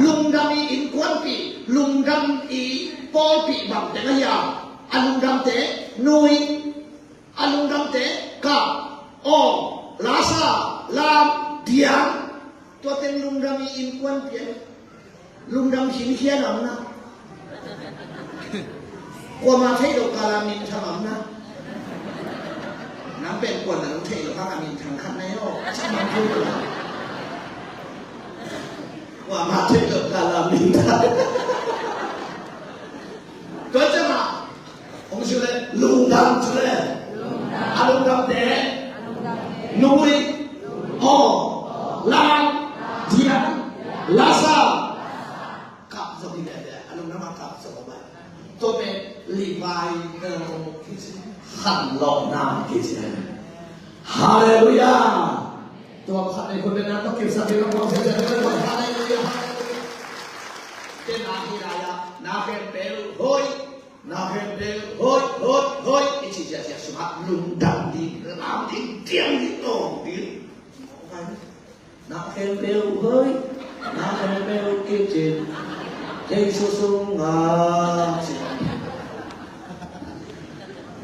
ลุงดำมีอินควันปี ลุงดำอีปอปีบังแต่ละยาอลุงดำเตนุยอลุงดำเตกับอลาซาลามเดียงตัวเต็มลุงดำอินควันเปียลุงดำหินเขียนหนังนะกว่ามาเทโดกาลามินทำหนังนะน้ำเป็นกวนนะลุงเทโดกาลามินทางขั้นในโลกใช่ไหมพูดเลยว่ามาเทโดกาลามินได้ก็จะมาผมชื่อเลยลุงดำชื่อเลยอาลุงดำเดนุยอลาเดียนลาซากับสมิเดอลุงดำมากับสมบัติตัวเป็นลีวายขันหล่อน้ำกิจฮาเลลูยาตัวขันในคนเป็นนั้นต้องเก็บสติต้องความเสียใจต้องความฮาเลลูยาเป็นนาฮิรายานาเป็นเปลโฮยนาเป็นเปลโฮยโฮยโฮยอิจิเจียสมัครลุงดำดีน้ำดีเตียงดีโน่ดีนาเป็นเปลโฮยนาเป็นเปลกิจเจสุสุงา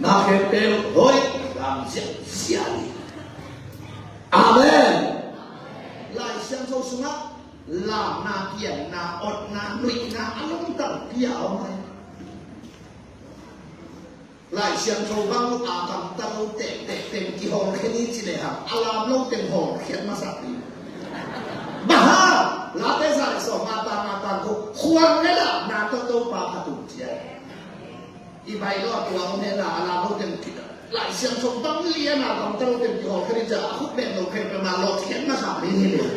นาเป็นเปลโฮยรำเสียเสียดีอาเมนลายเสียงโซสุนักลานาเกียนนาอดนาหนุ่ยนาอารมณ์ต่างเกี่ยวไหมลายเสียงโซบังอาคำตะลุเตะเตะเต็มกี่ห้องแค่นี้จีเลยครับอารามลงเต็มห้องเขียนมาสักทีบ้าลาเตซ่าสองมาตาคุควรเนี่ยละนาโตปาผตุเจียอีใบรอดตัวเนี่ยละอารามลงเต็มกี่หลายเสียงชมต้องเลียนะต้องตะลุเต็มกี่ห้องแค่นี้จะคุกแบ่งลงเพลงประมาณหลอกเขียนมาสักทีนี่เลย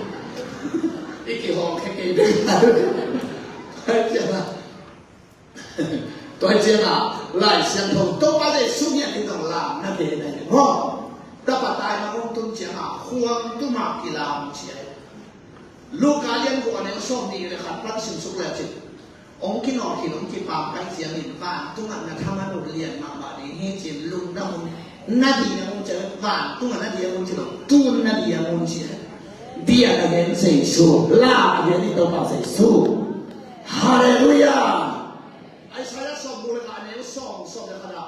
อีกกี่ห้องแค่เกย์ด้วยเจ้าตัวเจ้าหลายเสียงชมต้องมาได้สุญญ์ที่ต้องลามนั่นเองนะเพราะถ้าปัตตายมาคงตุ้งเจ้าควรตุ้มากีฬาเชียลูกการเลี้ยงกูอันนี้ส่งดีเลยครับพระสิมสุขแล้วจิตองค์กินออกที่องค์กินปากไปเสียงหนึ่งบ้านตุ้งอันนั้นทำมาดูเรียนมาบาดีให้จิตลุงดำนาดีนะมึงเจอบ้านตุ้งอันนาดีมึงจะตุ้งนาดีมึงเชียdia again say so la again itu apa say so haleluya ai saya sombong kan ini song dah kada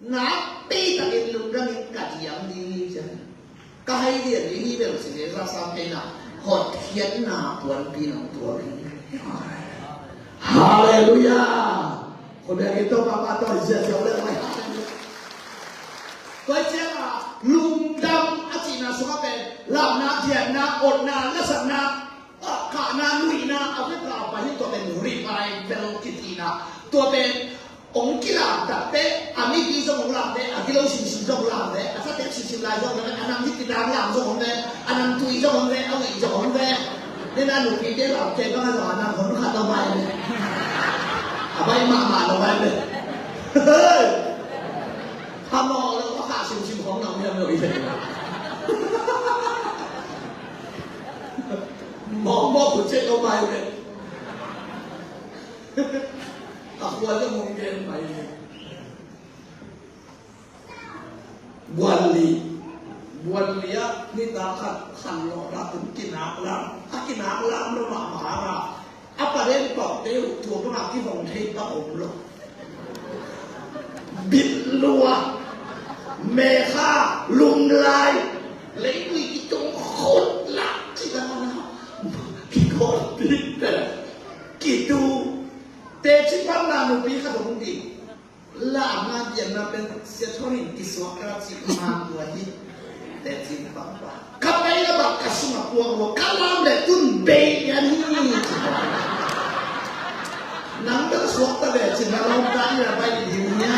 napi tak ilung dan kajian di kahai dia ini bel sini rasa pena hot kian na tuan pinang tuan haleluyaคนเดียวก็ป้าต่อยเสียเลยไหมก็เจ้าลุงดำอาจีนาสุภาพเป็นลาบนาเทียนนาอดนาและสันนาขานาลุยนาเอาไปกล่าวไปที่ตัวเป็นรีบอะไรเป็นกิตีนาตัวเป็นองค์กีฬาแต่เป๊ะอันนี้กีฬาของเราเป๊ะอันที่เราชิมของเราเป๊ะอันที่ชิมลายของเราอันนั้นที่กีฬาของเราของเราอันนั้นตุยของเราเอาอีกของเราเนี่ยน่าหนุกที่เราเจ๊ก็ให้สอนนำของขัดเอาไปเลยเอาไปมาเอาไปเลยเฮ้ยทำมองแล้วก็ขาดชิมของเราเนี่ยไม่เอาอีกเลยมองคุณเช็คเอาไปเลยควรจะมองเกณฑ์ไปวันลีนี่ตาขันหลอกรับถึงกินน้ำล้ำถ้ากินน้ำล้ำแล้วมาหาเราอัปเดตต่อเตี้ยวถั่วกระมาที่ของเทพระองค์ลงบิดลัวเมฆาลุมลายเลยมีกิจงโคตรหลักที่เรากี่คนบิดแต่กี่ดูเตชิพันนานุปีขนมดีลามาเดียนมาเป็นเสียทอนิกิสวกราชิมาตัวนี้เตชิพันว่าขับไปแล้วแบบกระสุนพวงหัวกำลังเด็ดตุนเบย์ยันนี่นังก็สวกตะเด็ดสินะเราได้ยังไปดีเนี่ย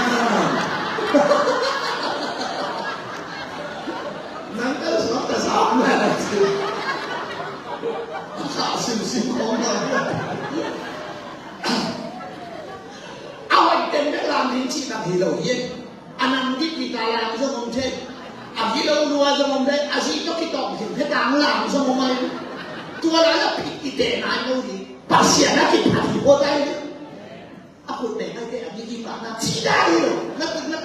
นังก็สวกตะสาวแม่สิข้าซิมของเราเอาไว้เต็มได้ลามลิ้นชีนักฮิโลเย็นอันนั้นที่ปีกาลามสมองเช่นอันที่เราดูสมองได้อาชีพก็คิดต่อถึงแค่ต่างลามสมองมันตัวเราแล้วผิดอีเดนายเขาดีปัสเซียนักกิจอาชีพโคตรได้อาคุณแต่ให้แค่อันนี้กินแบบนั้นที่ได้เลยนั่นตอนนั้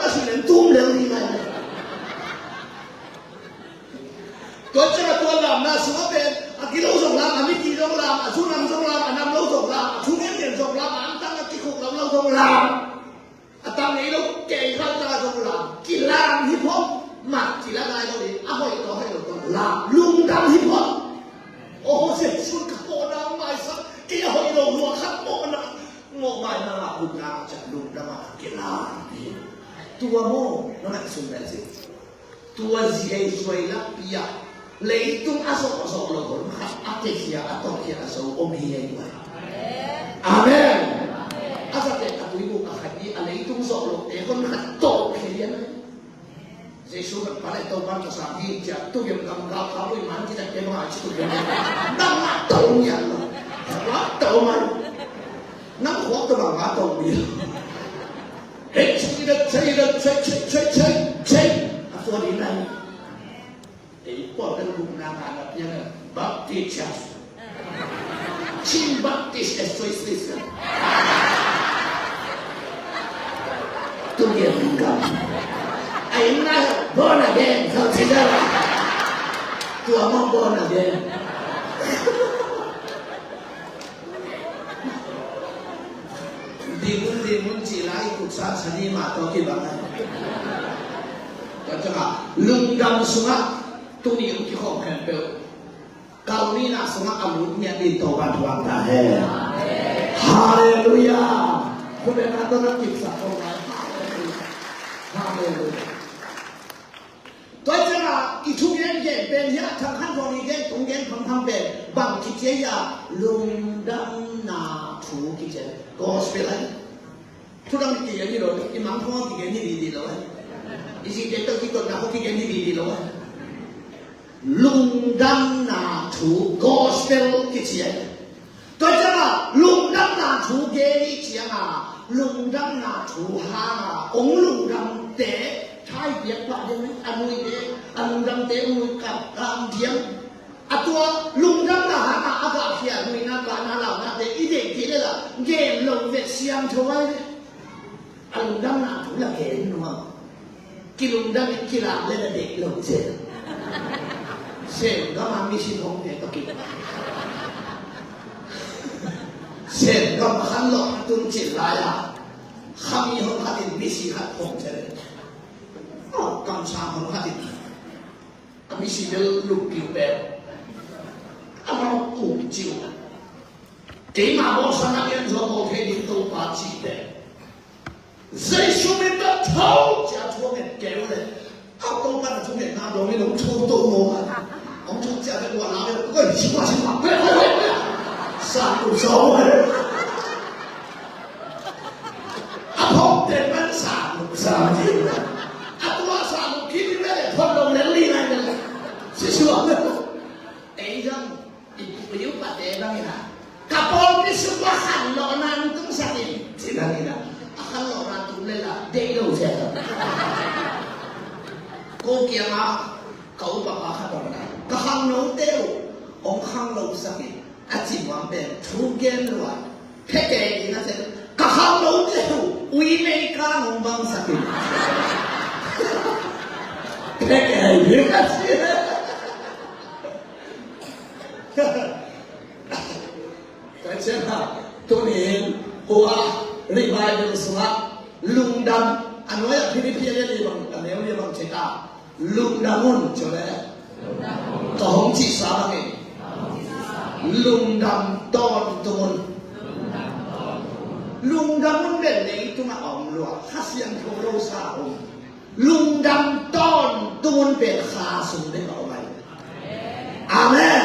นสิ่งนั้นตุ้มเร็วดีไหมตัวเจ้าตัวลามน่าสมเป็นอันที่เราส่งลาม阿米地中啦，出南中啦，南老中啦，出缅甸中啦，安当个基库南老中啦，当你都给他那中啦，กีฬาฮิปฮอปมักกีฬาอะไรตรงนี้อ่ะให้เราลาลุงดำฮิปฮอปโอ้เสียชุดขโมยน้ำไม่สักกี่ให้เราหัวขโมยนะโง่ไม่น่าลุงดำจะลุงดำกีฬาตัวโม่นั่นสุดเลยสิตัวเสียช่วยลับปียเลยตุ้งอาสกเราคนขัดอัตเทียอัตโตเทียอาสกอมเฮียด้วยอาเมนอาจจะเป็นอัตวิบุกขัดดีอะไรตุ้งสกเราเอคนขัดโตเฮียเลยเจสุกันไปเลยตัวบ้านจะสามีจะตู้ยังกำกับเขาด้วยมันที่จะเก็บมาชิบุกันนั่งมาตรงอย่างนั้นว่าตรงมันนั่งหัวตัวมาตรงนี้เฮ้ยใช่ตัวนี้นั่นไอ้พวกเป็นลูกนางอะไรอย่างนั้นบัพติชัสชิมบัพติสเอสโซอิสติสตัวเดียวกันไอ้นั่นบอนาเกนเขาจะได้ตัวมันบอนาเกนดีมุนจีไลกุศลชนีมาตัวกี่บ้างก็จะว่าลุงดำสุนัขตัวนี้ที่เขาแข่งเปล่าเกาหลีน่ะสุนัขอรุณเนี่ยดินโตกันทุกวันนะเฮ้ฮาเลลูยาคุณเป็นนักนักกิจสัตว์ของเราฮาเลลูยาตัวจะว่าอีทุกอย่างเป็นยาทางขั้นตอนนี้ตรงนี้ทำเป็นบางกิจยาลุงดำนาถูกกิจก็สเปลัยทุกอย่างที่อย่างนี้เราที่มังคุดที่อย่างนี้ดีๆเลยอีสิ่งที่ต้องคิดก่อนนะเขาที่อย่างนี้ดีๆเลยลุงดำนาถูกก็สเปลกิจยาตัวจะว่าลุงดำนาถูกเกลี่ยมาลุงดำนาถูกหาองลุงดำเตะใช่เปียกว่าอย่างนี้อันนี้เตะอันลุงดำเตะมือกับกำเทียมอันตัวลุงดำนาหาอากาศเสียมือนักการนาเหล่านั้นแต่อีเด็กที่นี่ล่ะเกมลงเวทเสียงช่วยอันลุงดำนาถูกละเห็นมั้งกิลุงดำกีฬาเล่นเด็กลงเสียเสียก็มามีชิ้นของเด็กตะกี้เสียก็มาขันหลอกตุ้งจิตลายอ่ะข้ามีห้องขัดดินมีสีขัดผมเฉยกำชาของขัดดินมีสีเดือดลุกผิวแบบเอามาปูจิ๋วเกี่ยมาบอกสันนักเรียนจะบอกให้ดินตัวปาจีเด็กใจชุ่มเป็นแบบเท้าจะทั่วเป็นแก้วเลยเอาตัวมันชุ่มเป็นน้ำลงไม่ลงทั่วตัวโม่ผมชุ่มจะเป็นวันน้ำเลยก็ชิวะเฮ้ยสาธุสองเลยอาพงเด็กมันสาธุจริงอาตัวสาธุคิดไม่ได้ทนลงแล้วลีไงเลยชิวะเอ้ยังอีกประยุกต์ปัจจัยบ้างนะกระโปรงที่สุดว่าหันหล่อนั้นต้องสั่งอีกที่นั่นนี่นะหันหล่อนั้นตุ้งเลยล่ะเด็กเราเสียกูเกี่ยมาเขาบอกว่าขัดอะไรก็หันหล่อเดียวองหันหล่อสักทีอาจิวันเป็นทุกเย็นหรือว่าเพ่เกย์นะเจ้าก็หันหล่อเดียววิเมกาหงบังสักทีเพ่เกย์เยอะกันสิแต่เช่นว่าตัวนี้หัวรีบายเป็นสุนัขลุงดำอันนี้พี่เรียกบางอันนี้เรียกบางเชตาลุงดำมุ่นใช่ไหมต่อหงจีสาบางลุงดำต้นตุนลุงดำมุ่นเป็นในตัวมาอมลัวข้าเสียงโทรศัพท์ลุงดำต้นตุนเป็นขาสูงได้ต่อไปอาเมน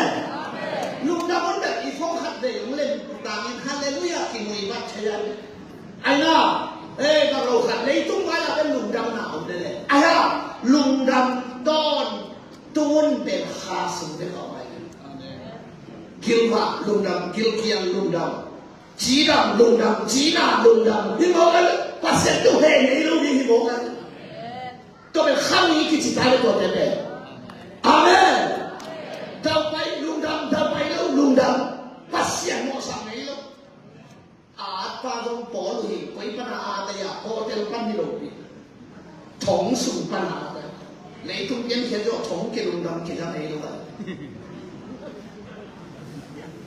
ลุงดำมุ่นแบบอีฟงขัดเดี่ยวเล่นต่างๆฮาเลลูยากินมีวัชยันไอ้น่ะกับเราขัดเลยตุ้งไว้เราเป็นลุงดำหนาวเลยไอ้น่ะลุงดำต้นตุนเป็นขาสูงได้ต่อไปกิลว่าลุงดำกิลเกียงลุงดำจีดำลุงดำจีน่าลุงดำที่บอกกันปัสเซตุเฮในลุงที่บอกกันก็เป็นข้ามนี้ที่จิตใจเราตัวเต็มอาเมนเดินไปลุงดำเดินไปแล้วลุงดำปัสเซียนโมสังไหนแล้วอาตาจงปอลุยไปปัญหาอะไรอ่ะโฮเทลปันนิโรปีถงสูงปัญหาเลยในทุกเย็นเขียนว่าถงเกลุงดำเขียนอะไรรู้ไหม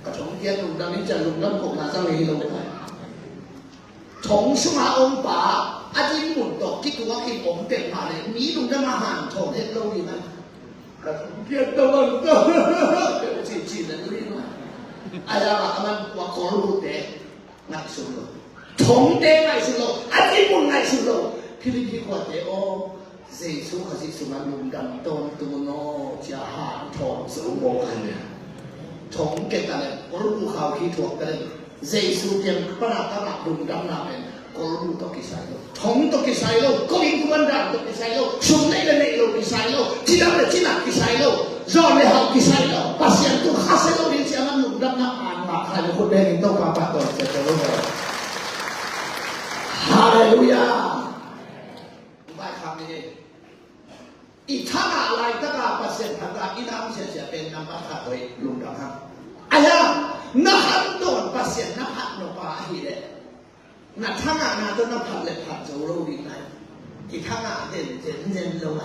ก็ถงเกียนลุงดำนี้จะลุงดำผมมาจังเลยลงไปถงสมาองค์ป่าอาทิตย์หมุนตกคิดว่าคิดผมเต็มมาเลยมีลุงดำมาห่างถงเฮ็ดโลดีมั้ยก็ถงเกียนตะวันตกเป็นจีนๆนั่นนี่มั้ยอะไรล่ะมันว่าขอรู้เด้ง่ายสุดเลยถงเด้ง่ายสุดเลยอาทิตย์หมุนง่ายสุดเลยพี่กว่าเด้โอเยซูก็สิสุมาลุงดำต้นตัวโนจะหาถงสูงโบกันเนี่ยถงเกตอะไรก็รู้ข่าวขี้ถ่วงกันเยซูเพียงพระนาตระลุงดำนาเป็นก็รู้ตกิไซโลถงตกิไซโลก็อินทุวันดาตกิไซโลชุมในในโลกิไซโลที่ดำในที่นักกิไซโลจอมในหาวกิไซโลปัสยันตุข้าเซโลดินเสียมันลุงดำนาอ่านมาใครเป็นคนเดินต้องปาปัดตัวจะรู้ไหมฮาเลลูยาไปคำนี้อีท่าอะไรถ้าเราเปอร์เซ็นต์ทางการอีน้ำเสียเป็นน้ำพัดขาดโดยลุงดำครับอายะน้ำพัดโดนเปอร์เซ็นต์น้ำพัดโนปาฮีเลยน้ำท่างานจนน้ำพัดเลยพัดโจโรดีไหนอีท่างานเด่นโลไอ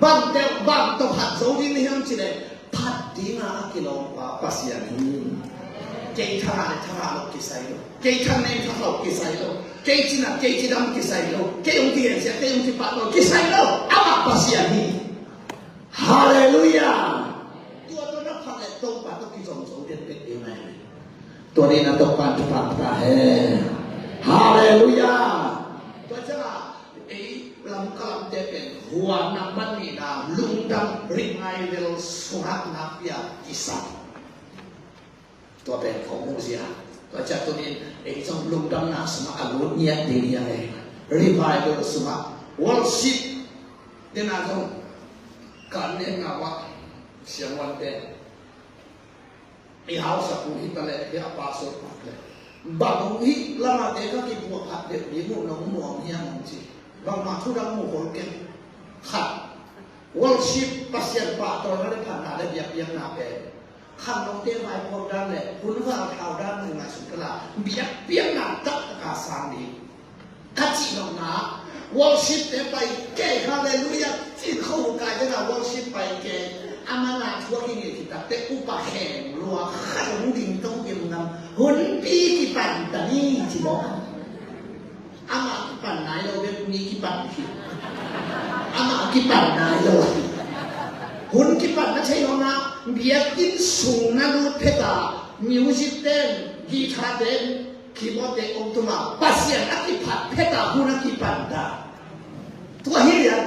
บางเดียวบางตัวพัดโจดีนี่ยังสิเลยพัดดีงากิโลกว่าเปอร์เซ็นต์นี้เกี่ยท่างานโลกิไซโลเกี่ยท่างานโลกิไซโลเกี่ยจีน่าเกี่ยจีดำกิไซโลเกี่ยองค์ที่เห็นเสียเกี่ยองค์ที่ปัดโลกิไซโลอามาเปอร์เซ็นต์นี้ฮาเลลูยาตัวนักพัฒน์ตรงปัดต้องกิจสมสมเด็จเป็นยังไงตัวนี้นะต้องปัดทุกปัดตาเฮฮาเลลูยาตัวจะไอ้ลำกลำจะเป็นหัวนำบันนี่นะลุงดำริไงเวลสุรักนักยาอิสัตตัวเป็นของมูเซียตัวจากตัวนี้ไอ้จงลุงดำนะสมัครอาวุธเนี่ยดีอะไรริไงเวลสุรักวอลชิปเดน่าจงการเลี้ยงว่าเสียงวันเดนไอ้หาวสักผู้ที่ตะเล่ที่อาปาสุดเลยบางทีละมาเด็กก็กินหัวผัดเด็กมีหัวน้องหมวงเฮียมงจีบางมาทุดังหมู่คนเก่งขัดวอลชิปปัสยันป่าตอนนั้นได้ผ่านหน้าได้เบียบเบียงหน้าเป็นขันน้องเต้ไม้พอด้านเลยคุณว่าเอาเท้าด้านหนึ่งมาสุดกระเบียบเบียงหน้าตักกาสางดีกัจจิน้องหน้าวอลชิปเตไปแก่ฮาเลลูยาที่เข้ากายจะน่าวอลชิปไปแก่อามาลาทั่วที่นี่ที่ตัดเตอุปะแห่งรัวข้าหุ่นดิ่งต้องเกี่ยวนำหุ่นปีกี่ปันแต่นี่ที่บอกอามากี่ปันไหนเราเป็นมีกี่ปันผิดอามากี่ปันไหนเราหุ่นกี่ปันไม่ใช่หรอกนะเบียดกินสูงนะรูปเพตามิวสิกเต้นกีตาร์เต้นคีย์บอร์ดเต้นองค์ตัวมาปัสยันนักกีพัดเพตาหุ่นนักกีปันดาตัวเฮียน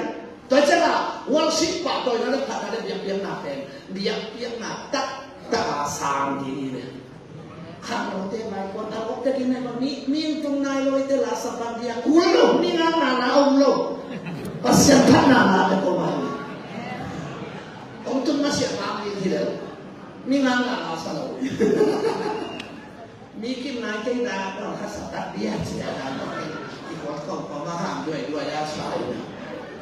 ตัวเจ้าวอลชิปป่าตัวนั้นพัดอะไรเบียงเบียงหน้าเป็นเบียงเบียงหน้าตักตาสางดีเลยข้างเราเต้ไปก่อนเอาออกจากที่ไหนวันนี้มีตรงไหนเราเต้ลาสัปดาห์คุณลูกนี่งานนาองลูกปัสยันท่านนาเป็นตัวใหม่องตุนมาเสียงน้ำอีกทีเดียวมีงานนาสนุกมีกินนายกินดาต้องทัศน์ตัดเบี้ยเสียดายหน่อยอีกคนก็มาห้ามด้วยยาชาย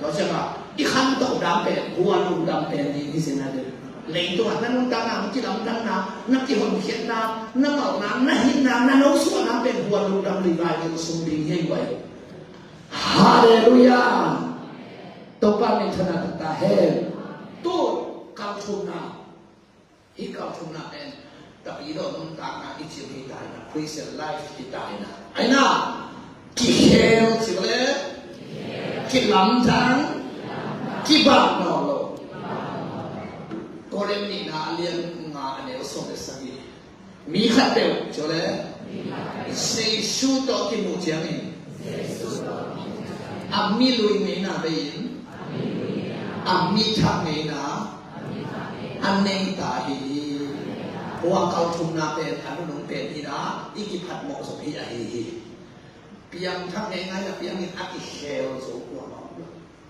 เราจะว่าอีขันตกดำเป็นหัวลุงดำเป็นนี่สินะเด็กเล่นตัวนั้นลุงดำน้ำที่ดำน้ำนักที่คนเขียนน้ำน้ำเอาน้ำน้ำหินน้ำน้ำเอาส่วนน้ำเป็นหัวลุงดำรีไวล์เป็นสมบูรณ์ให้ไว้ฮาเลลูยาตัวป้าในธนาตาเฮตู้เก่าทุนน้ำอีเก่าทุนน้ำเป็นแต่ปีโดนนุ่งตากน้ำอีชิวที่ตายนะคริสเตียนไลฟ์ที่ตายนะไอ้น่ากี่เฮลสิวเลยกี่ลำทั้งกี่บาทนอโลก็เรียนนี่นะเรียนงานเนี่ยส่งไปสักทีมีขัดเดียวจบเลยเสียชูต่อกี่มุจยังเองอามีลุยเงินนะไปยินอามีทักเงินนะอันนี้ตาฮีหัวเขาทุ่มนาเป็นอันนู้นเป็นที่นะอีกกี่ผัดหมกสพีอะฮีเพียงทั้งไงนะเพียงนี่อากิเฮลสูงกว่า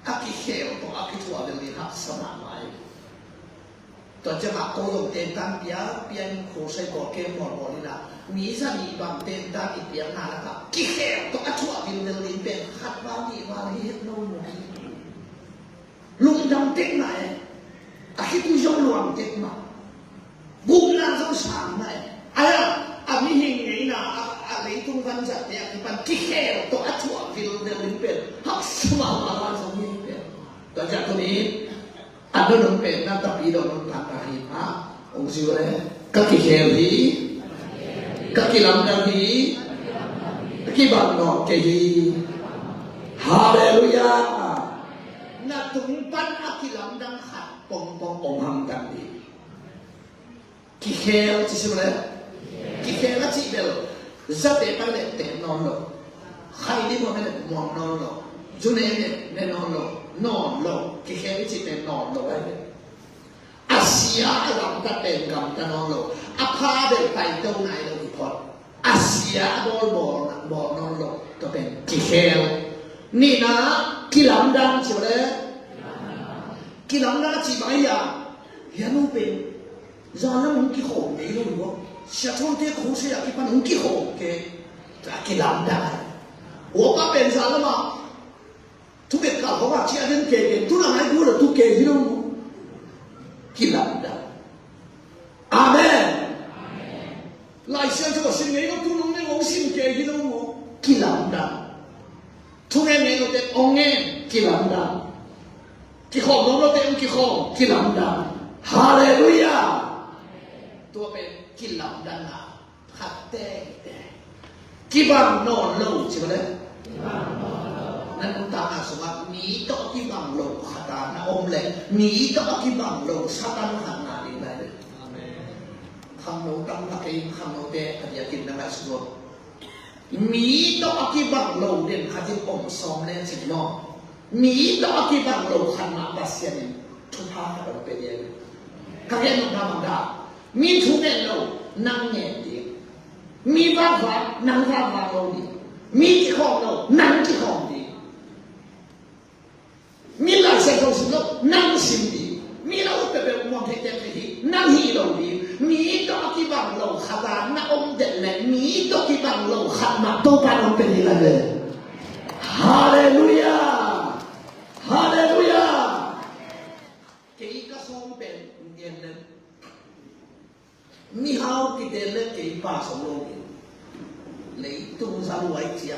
อากิเฮลตัวอากิทัวเดลิฮับสมาไว้ตัวจะมาโกยเต็นตันเปียเปียนโคใส่กอเกมหมดนี่นะมีสันนิบางเต็นตันอีเปียนาแล้วก็กิเฮลตัวอาทัวเดลิเป็นขัดว่านี่ว่าเฮ็ดโน่นนี่ลุงดำเต็นไหนอาคิดผู้ชมหลวงเต็นมาบุญน่าสงสารไหนอามีหิงไงนะอะไรตรงกันจัดเนี่ยคือมันกิเฮลตัวอัฐวะฟิลเดลินเป็นฮักสมาลาสมิเป็นตัวจากตัวนี้อันนั้นเป็นนั่นตะปีโดนทางการหิมะองค์สิวเลย Kaki heli Kaki lamdahi Kaki bangno kehi Hallelujah Na tumpan aki lamdang khat pong ham kan di Ki hel chi simle Ki hel chi bel Zate pa le te non lo Khai di mo le mo non lo June ne non lo Ki hel chi te non lo Asia lam ta ten gam ta non lo Apa de pai tong nai lo ki pot Asia bol non lo toเป็น ki hel นี่นะกิหลังดังใช่ไหมกิหลังดังจีบไอ้ยาเห็นมันเป็นจานนั้นมันกี่ของไม่รู้ว่าเสียช่วงที่เขาเสียกี่ปันมันกี่ของแกจะกิหลังดัง我爸เป็นจานแล้วมาทุกเด็กเขาบอกว่าเชื่อเรื่องเก่งทุกอย่างไม่รู้หรอกทุกเก่งที่รู้กิหลังดังอาเมนหลายเชื่อจะบอกสิ่งนี้ก็ทุกน้องในวงสิ่งเก่งที่รู้กิหลังดังทุกแห่งในโลกเต็มองค์เงินกิหลังดังกิของน้องโลกเต็มกิของกิหลังดังฮาเลลูยาตัวเป็นกิหลังดังนะขัดแต่กิบังนอนโลกใช่ไหมนั่นอุตาอาสวะนี้ต่อกิบังโลกขัดตานะอมเลยนี้ต่อกิบังโลกสัตว์ขัดนาดีได้เลยคำโน้ตั้งพักเองคำโน้เตะขยันกินนั่งสวดมีดอกที่บังโลเด่นขัดที่องซอมแน่สิน้องมีดอกที่บังโลขันมาบาเซียนทุกภาคเราเป็นยังข้าเห็นน้องทำได้มีทุกแง่โลนั่งแง่ดีมีบ้าฟ้านั่งฟ้าฟ้าโลดีมีที่ของโลนั่งที่ของดีมีหลายเส้นทางสิโลนั่งสิดีมีเราเป็นแบบมองเห็นแต่ที่นั่งฮีโร่ดีมีดอกที่บังโลขัดนะอมเด่นเลยมีดอกที่บังโลขัดมาตัวการอมเป็นยังไงเลยฮาเลลูยาฮาเลลูยาเกี่ยก็ส่งเป็นเย็นเลยมีเขาที่เดินเล่นเกี่ยป้าสมโลกเลยตุ้งสาวไว้เจีย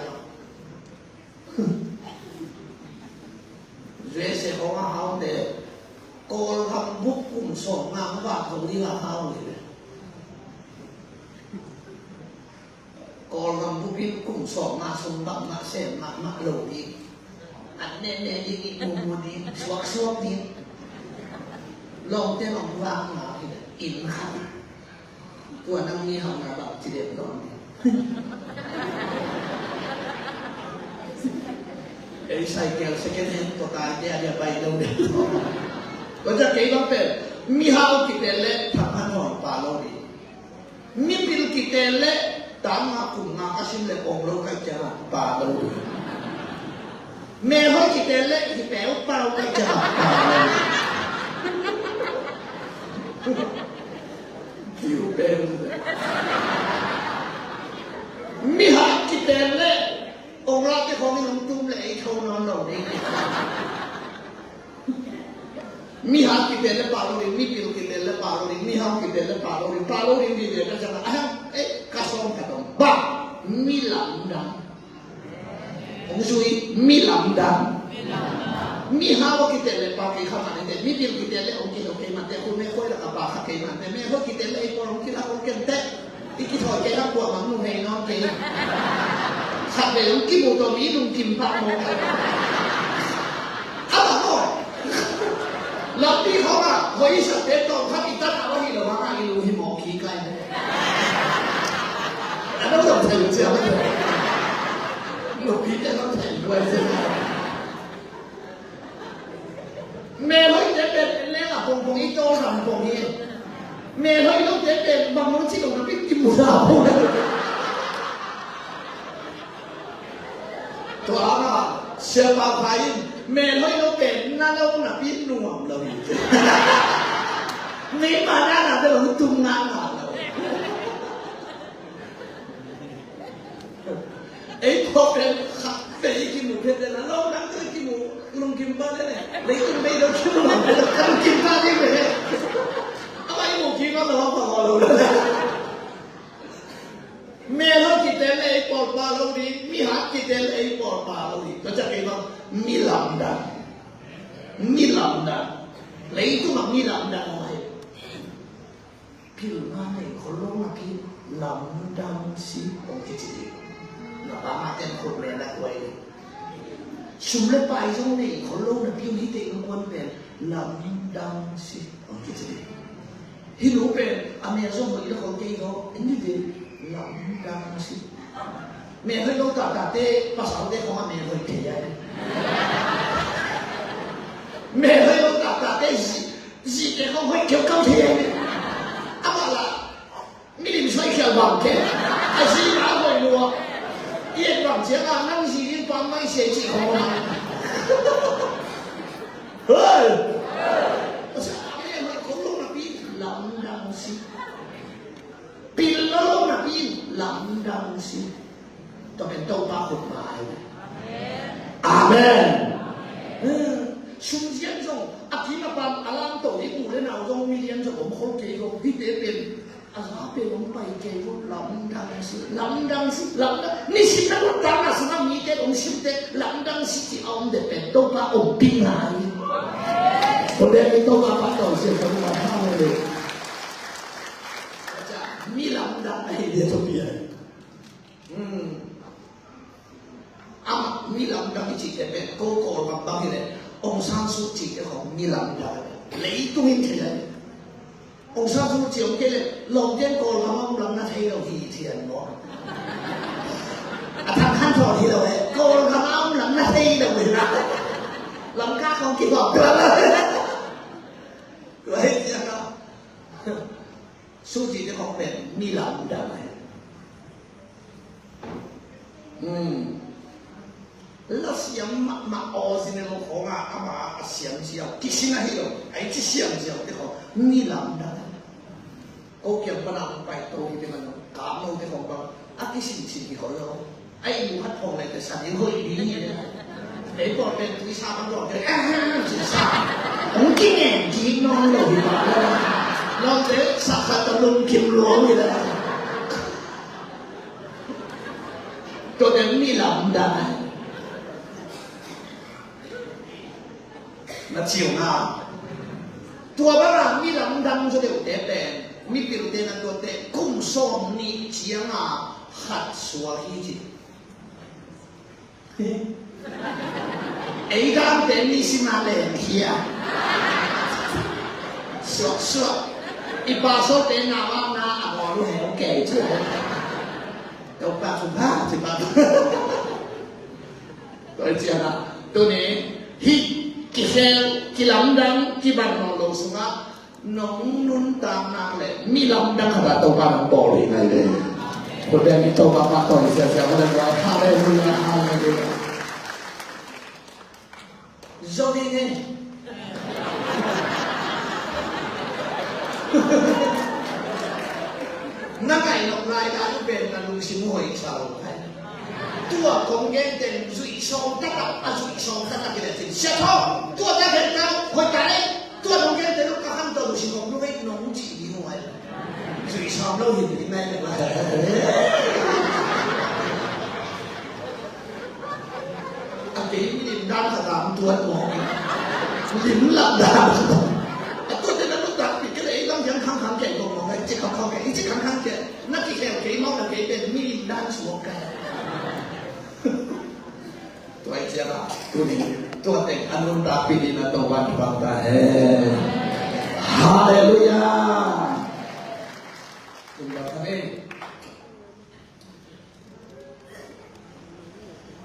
เรื่องเสียของเขาเด็กโกลทำบุกกลุ่มส่งมาว่าตรงนี้ว่าเขาเลยโกลทำบุกกลุ่มส่งมาสมบัติมาเส้นมาโลดีอันเน่ๆดีมูดีสวกดีลองแต่ลองวางมาอินครับตัวนั้นมีห้องน้ำแบบที่เด็ดร้อนไอ้ใส่แก้วใส่แก้วเนี่ยตัวตายเดี๋ยวไปเร็วเด็ดก็จะเกี่ยวกับมีหาวกิเตเล่ทำให้หอนปลาโลดีมีพิลกิเตเล่ตามมาคุมมาก็ชิมเล่องโลกจะปลาโลดีเมื่อหอยกิเตเล่ที่แปลว่าปลาก็จะปลาโลดีคิวเป็นมีหาวกิเตเล่องเราที่เขาไม่ลงตุ้มเลยไอ้เขานอนหลับเองมีหากิเตลและปาโลริมีปิลกิเตลและปาโลริมีหากิเตลและปาโลริดีเดียวกันจังอ่ะกระสองกระดองบ้ามีลำดังองค์ช่วยมีลำดังมีหากิเตลและปากิข้ามันเด็ดมีปิลกิเตลและองค์กิโลเกมันแต่คุณไม่ค่อยละกับปาข้าเกมันแต่แม่เขากิเตลและไอ้ปองกิลาองค์เกนเตอีกที่ถอยแกรับกว่ามันนุ่งในน้องเกลขัดไปลุงกิมูตัวนี้ลุงกิมพาโมอะไรบ้างเราตีเขาอ่ะเฮ้ยสัตว์เด็ดตอนข้าอีตั้งเอาไว้ที่เราว่าอีลูหิมอขี้ไกลเลยแต่ต้องทำเสียงเสียงเลยลูกพี่จะต้องแข่งด้วยใช่ไหมเมย์เขาจะเป็นเล่นอะพงอีโจ้ทำพงนี้เมย์เขาต้องจะเป็นบางคนที่ตรงนั้นเป็นกิมมูดาวตัวน่ะเชื่อป่าวใครเมย์เขาต้องเป็นนั่นแล้วน่ะพี่หนุ่มเลยนี่มาด้านหลังแต่เราตุ้มงานหลังเราไอ้พวกเป็นขับไปกินหมูเผ็ดเลยนะเรานั่งก็กินหมูลุงกินบ้านได้เลยเลยกินไม่ได้คิดว่าเรากินบ้านได้เลยอะไรหมูกินก็เราพอเราเลยเมย์เขากินแต่ไอ้ปอดปลาเราดีมีหักกินแต่ไอ้ปอดปลาเราดีก็จะเป็นว่ามีลำดังเลยitu makมีลำดังอะไร ผิวมาในคนลงมาพี่ลำดังสิองค์ที่จีเราปามาเต็มคนเลยนะไว้ชุมเล็บไปช่วงนี้คนลงนะพี่ที่เต็มคนเป็นลำดังสิองค์ที่จีที่รู้เป็นอเมซอนคนที่เขาเก่งเขาอันนี้เป็นลำดังสิแม่เคยลงตาเต้ภาษาเต้ของแม่เคยเทียนแม่เคยลงตาเต้จีเต้เขาเคยเกี่ยวกับเทียน阿爸啦，你哋唔使叫王嘅，係司馬會喎。一王者啊，啱時啲幫咪寫字好啊。我想阿咩去講到那邊諗當時，變咗那邊諗當時，就เป็นตัวบาขุดหมายอาเมนชุมเชียนจงอาทิตย์ละปันอารามตัวที่ปู่ได้หนาวจงมีเรียนจงผมเขาเกี่ยวพี่เต้เป็นอาสาเป็นลงไปเกี่ยวลำดังสิลำดังสิลำดังนี่สินักวัดตาสนามีเต้องสิเต้ลำดังสิที่เอาเด็ดเป็นตัวบาองค์ปิ้งหายคนเดียวเป็นตัวบาพัดต่อเสียคนมาห้าเลยจะมีลำดังไอเดียตัวเดียวมีลำดังที่จิตเป็นโกโก้ลำดังที่เลยองค์สร้างสุจิตของมีลำดังเลยตุ้งเทียนองค์สร้างสุจิตของเกเลยลงเทียนโกลำดังนั้นให้เราดีเทียนเนาะทางขั้นตอนที่เราเลยโกลำดังนั้นให้เราเลยนะลำก้าเขาคิดบอกกันเลยเลยเจ้าเนาะสุจิตของเป็นมีลำดังแล้วเสียงมาออสิเนี่ยเราของอามาเสียงเสียวกิสินะฮิโร่ไอ้ที่เสียงเสียวที่เขามีลำดังก็เกี่ยวกับนำไปโตที่มันกาโมที่ของเราอากิสินที่เขาเราไอ้หมูฮัดพองอะไรแต่สัตว์ยังเคยดีเนี่ยไอ้ปอดเป็นวิชามันหลอดเลยศึกษาผมกินแง่กินนอนเลยดีกว่าเราเด็กสักขะตะลุงเข็มหลวงนี่แหละตัวเด็กมีลำดังมาเชี่ยวหน้าตัวบ้านมีลำดังจะเดี๋ยวแต่มีปิโรเตนันตัวแต่กุ้งส้มนี่เชียงหัดสวาฮีจิไอ้ด้านแต่นี่สิมาเลยเฮียสวดอีปาโซเตนาว่านาอ่ะมอรู้เห็นแก่เชื่อเดี๋ยวปาสุภาพสิปาตัวเจียนะตัวนี้ฮิกิเซลกิลำดังกิบันนองโลสุงะน้องนุ่นตามนางเลยมีลำดังขนาดตัวปาโปเลยไงเลยคนเดียวมีตัวปาต่อยเสียๆก็เลยว่าฮาเลลูยาฮาเลลูยาโจดีไงนั่งไงลงรายการเป็นนันลุงชิมหอยสาวตัวของเงี้ยเป็นสุยชงตั้งแต่สุยชงตั้งแต่กี่เดือนเสียท้องตัวจะเห็นแล้วคนกันเลยตัวของเงี้ยเป็นลูกกระหันตัวลุงชิมของลูกให้น้องจีดีหน่อยสุยชงเราเห็นที่แม่เลยว่าอันนี้มีดินด้านขนาดตัวหมอดินหลับดาวตัวจะนั่งลูกตัดปิดก็เลยต้องยังข้างๆแก่กองไงจะข้างๆแก่จะข้างๆแก่นักที่แข่งเกมมองแต่เกมเป็นมีดินด้านสวมแก่ตัวไอ้เจ้าตัวนี้ตัวเด็กอนุรักษ์ปีนี้นะตัววันบางตาฮาเลลูยาคุณบอกท่านเอง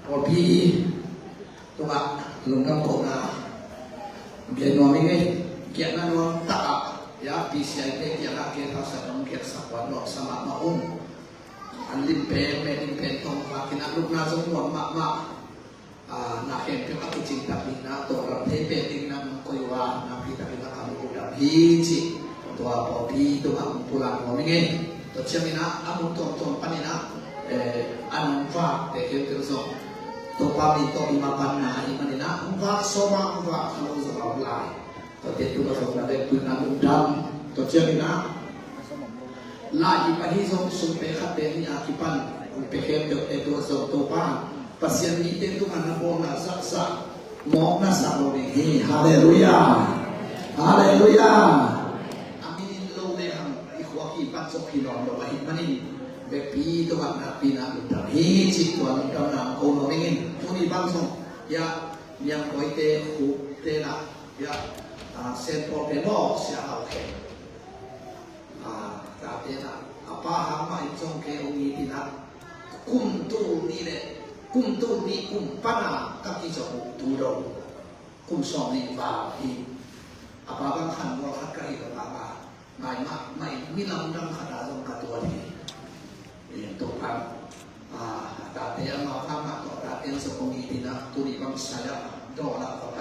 พอพี่ตัวลุงกำกงนะเกี่ยนวมิไงเกี่ยนนั่นว่าตายาปีเสียเกี่ยนเกี่ยนเขาสักต้องเกี่ยนสักวันหลอกสมัครมาอุ้มอันลิ้นเป็นแม่ลิ้นเป็นตรงกลางกินน้ำลูกน้าสมหวังมากนาเอ็มเป็นอักจิงตับดินาตัวเราเทเป็นดินามันคุยวานาพี่ตับดินาคำพูดดับพีจิตัวพอพี่ตัวอันพูดอะไรไม่เงี้ยตัวเชื่อมินะอามุตตัวปันนี่นะอันฟ้าเด็กเกี่ยวกับตัวปาบิตัวอิมาปันนาอิมันนี่นะฟ้าสมาฟ้าขลุ่มสลายลายตัวเด็กตัวผสมกันได้ปืนน้ำดำตัวเชื่อมินะลายอิปะฮิซงสุเปขัดเตนี่อาคิปันอุเปเขมตัวสมตัวป้าpasien itu Tuhan nak saksa mau nasa lori haleluya haleluya amin lo le ham ikhwa จบพี่น้องดอกหินมันนี่เบปีตัวนักปีนักลุตาฮีจิตตัวลุตานำโกโนเองทุนี่บางส่งยายังคอยเตะหูเตะละยาเซนโปรเปโนเสียเอาแค่ตาเตะละป้าหามาอีกส่งแค่องค์นี้ที่นักกุมตู้นี่แหละกุมตู้นี้กุมป้านากับที่จะดูดงกุมสองนี่บาทีป้าบางขันว่าขัดกันอีกป้าไม่มีลำดังขนาดตรงกับตัวนี้ตัวพันตาเตียมาทำมาต่อตาเตียสกุลนี้นะตัวนี้บางสายดอกละไป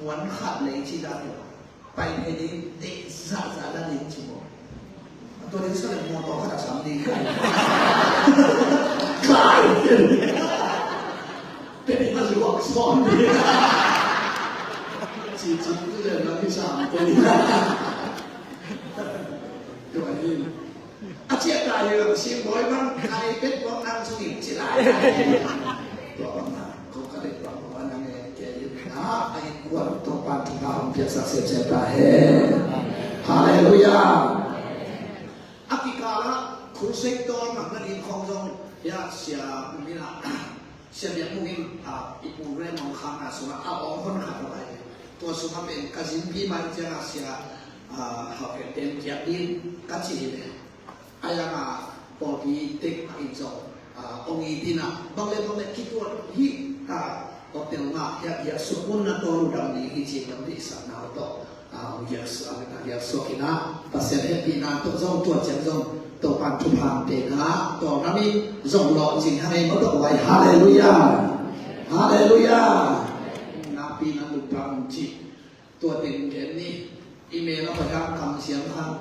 วันขัดเลยที่ด้านไปเพดิเด็กซาด้านนี้ชิโมตัวนี้สั่งมอต่อขนาดสามดีกันกลายเป็นมาหลวงสอนดีจีก็เลยนะพี่สามตัวนี้ตัวนี้อาเจียตายอยู่เสียงบ่อยมันใครเป็นพวกนั่งสนิทจิลายตัวนั้นเขาก็ได้บอกว่านั่งแกอยู่นะไอ้กวนตัวปานที่เราเพียรสักเสียใจตาเฮฮาเลลูยาอากิกาละคุณเซกตอร์มันนั่นเองของจงยาเสียมีละเสียแบบมุกินอีกมุเรนมองข้างสุนัขเอาคนขับไปตัวสุนัขเป็นกสินพีมันจะเสียเขาเป็นเทียบดินกัจจิเลยอายังพอดีเด็กอินโซองค์ที่น่ะบางเรื่องคิดว่าฮิพอเต็มมากอยากสุขุนนะตัวรู้ดำนี้ที่จริงแล้วที่สันนาโตอยากสุขินะปัสเสธปีนาตัวจ้องตัวเจ้าจ้องตัวปันทุพันเตนะตัวนั้นนี่จ้องหล่อจริงให้มาตัวไว้ฮาเลลูยาฮาเลลูยานาปีนั้นลุกตามจิตตัวเต็มแขนนี่อีเมลเราพยายามทำเสียงทัน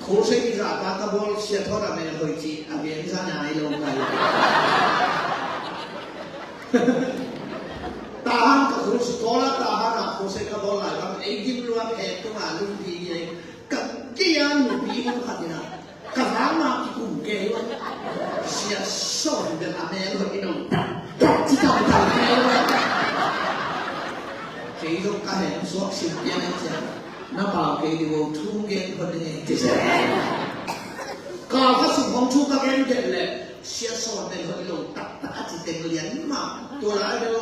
โค้ชที่จะตากบอลเสียทอดอะไรเคยจีอาเบียนซาหนายลงไปตาหันกับโค้ชตัวละตาหันกับโค้ชกบอลหลายวันเองยิ้มรัวแพ้ตัวมาลุงดีเองกับเกียร์หนุ่มดีมันขัดนะกับหางมาที่กลุ่มเกย์ว่าเสียสอนเดินอาเมลเลยน้องที่ทำทางเกย์ว่าเกย์ต้องการเห็นสวกสิ่งเดียวนั่นเองน้าบ่าวเกย์ดีว่าทุ่งเกย์คนนี้ที่เสียก็ถ้าสุขของทุ่งก็เกย์เด็ดเลยเสียสอนเดินเลยลงตัดอาจจะเต็มเลี้ยงมาตัวละเดียว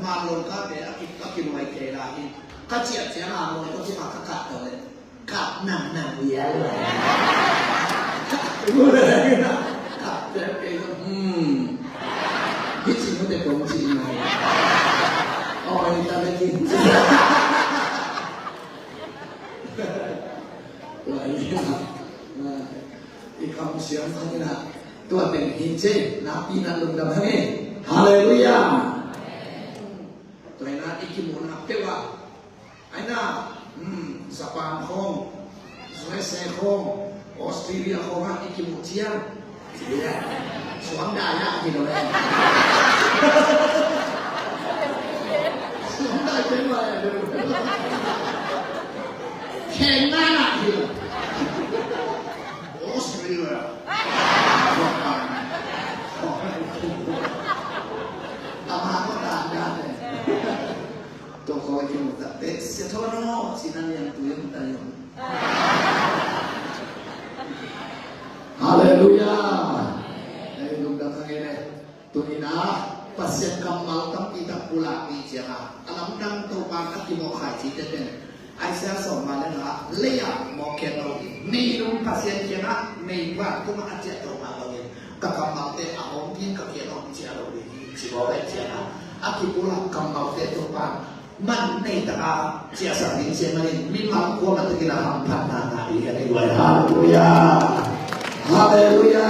มาลงก็เดี๋ยวกินไว้เกย์ได้ก็เจียบเสียมาลงก็จะมาขัดเลยขัดหนังเยอะเลยรู้เลยนะขัดเจ็บเองที่จริงก็เป็นของจริงนะอ๋อนี่ตาไม่จริงตัวนี้นะอีกคำเสียงท่านนี้นะตัวเป็นหินเจนาปีนั้นลงดำทั้งนี้ฮาเลลูยาตัวนั้นอีกกี่โมงนะเรียกว่าไอ้น่าสปานคงสวีเดนคงออสเตรเลียคงอีกกี่โมงเที่ยงสวมได้ยากที่เราเล่นสวมได้เป็นไรแข่งหน้าหนักอยู่ออสเตรเลียอามาก็ด่านได้เลยตัวเขาไอ้ที่มันตัดเตะเสียท่อน้อสินั่นยังตัวยังตายอยู่ฮาเลลูยาไอ้ลูกดังทั้งนี้ตัวนี้นะปัสเซียนกำมัลตั้งปีตั้งกุลาปีเจ้าอันนั้นดังตัวปานนักที่มองขายที่เด่นไอ้เสียส่งมาแล้วนะเลี้ยมองแค่เราไม่รู้ปัสเซียนเจ้านะไม่ว่าตัวมันอาจจะตรงมาเราเองกับกำมัลเตะอาหงพิงกับเขียนของเจ้าเราดีสิบอกได้เจ้านะอากิปุระกำมัลเตะตัวปานมันในตาเจ้าสังเกตเจ้ามันมีความกลัวมันตะกี้เราทำพันนาอีกอะไรด้วยฮาเลลูยาฮาเลลูยา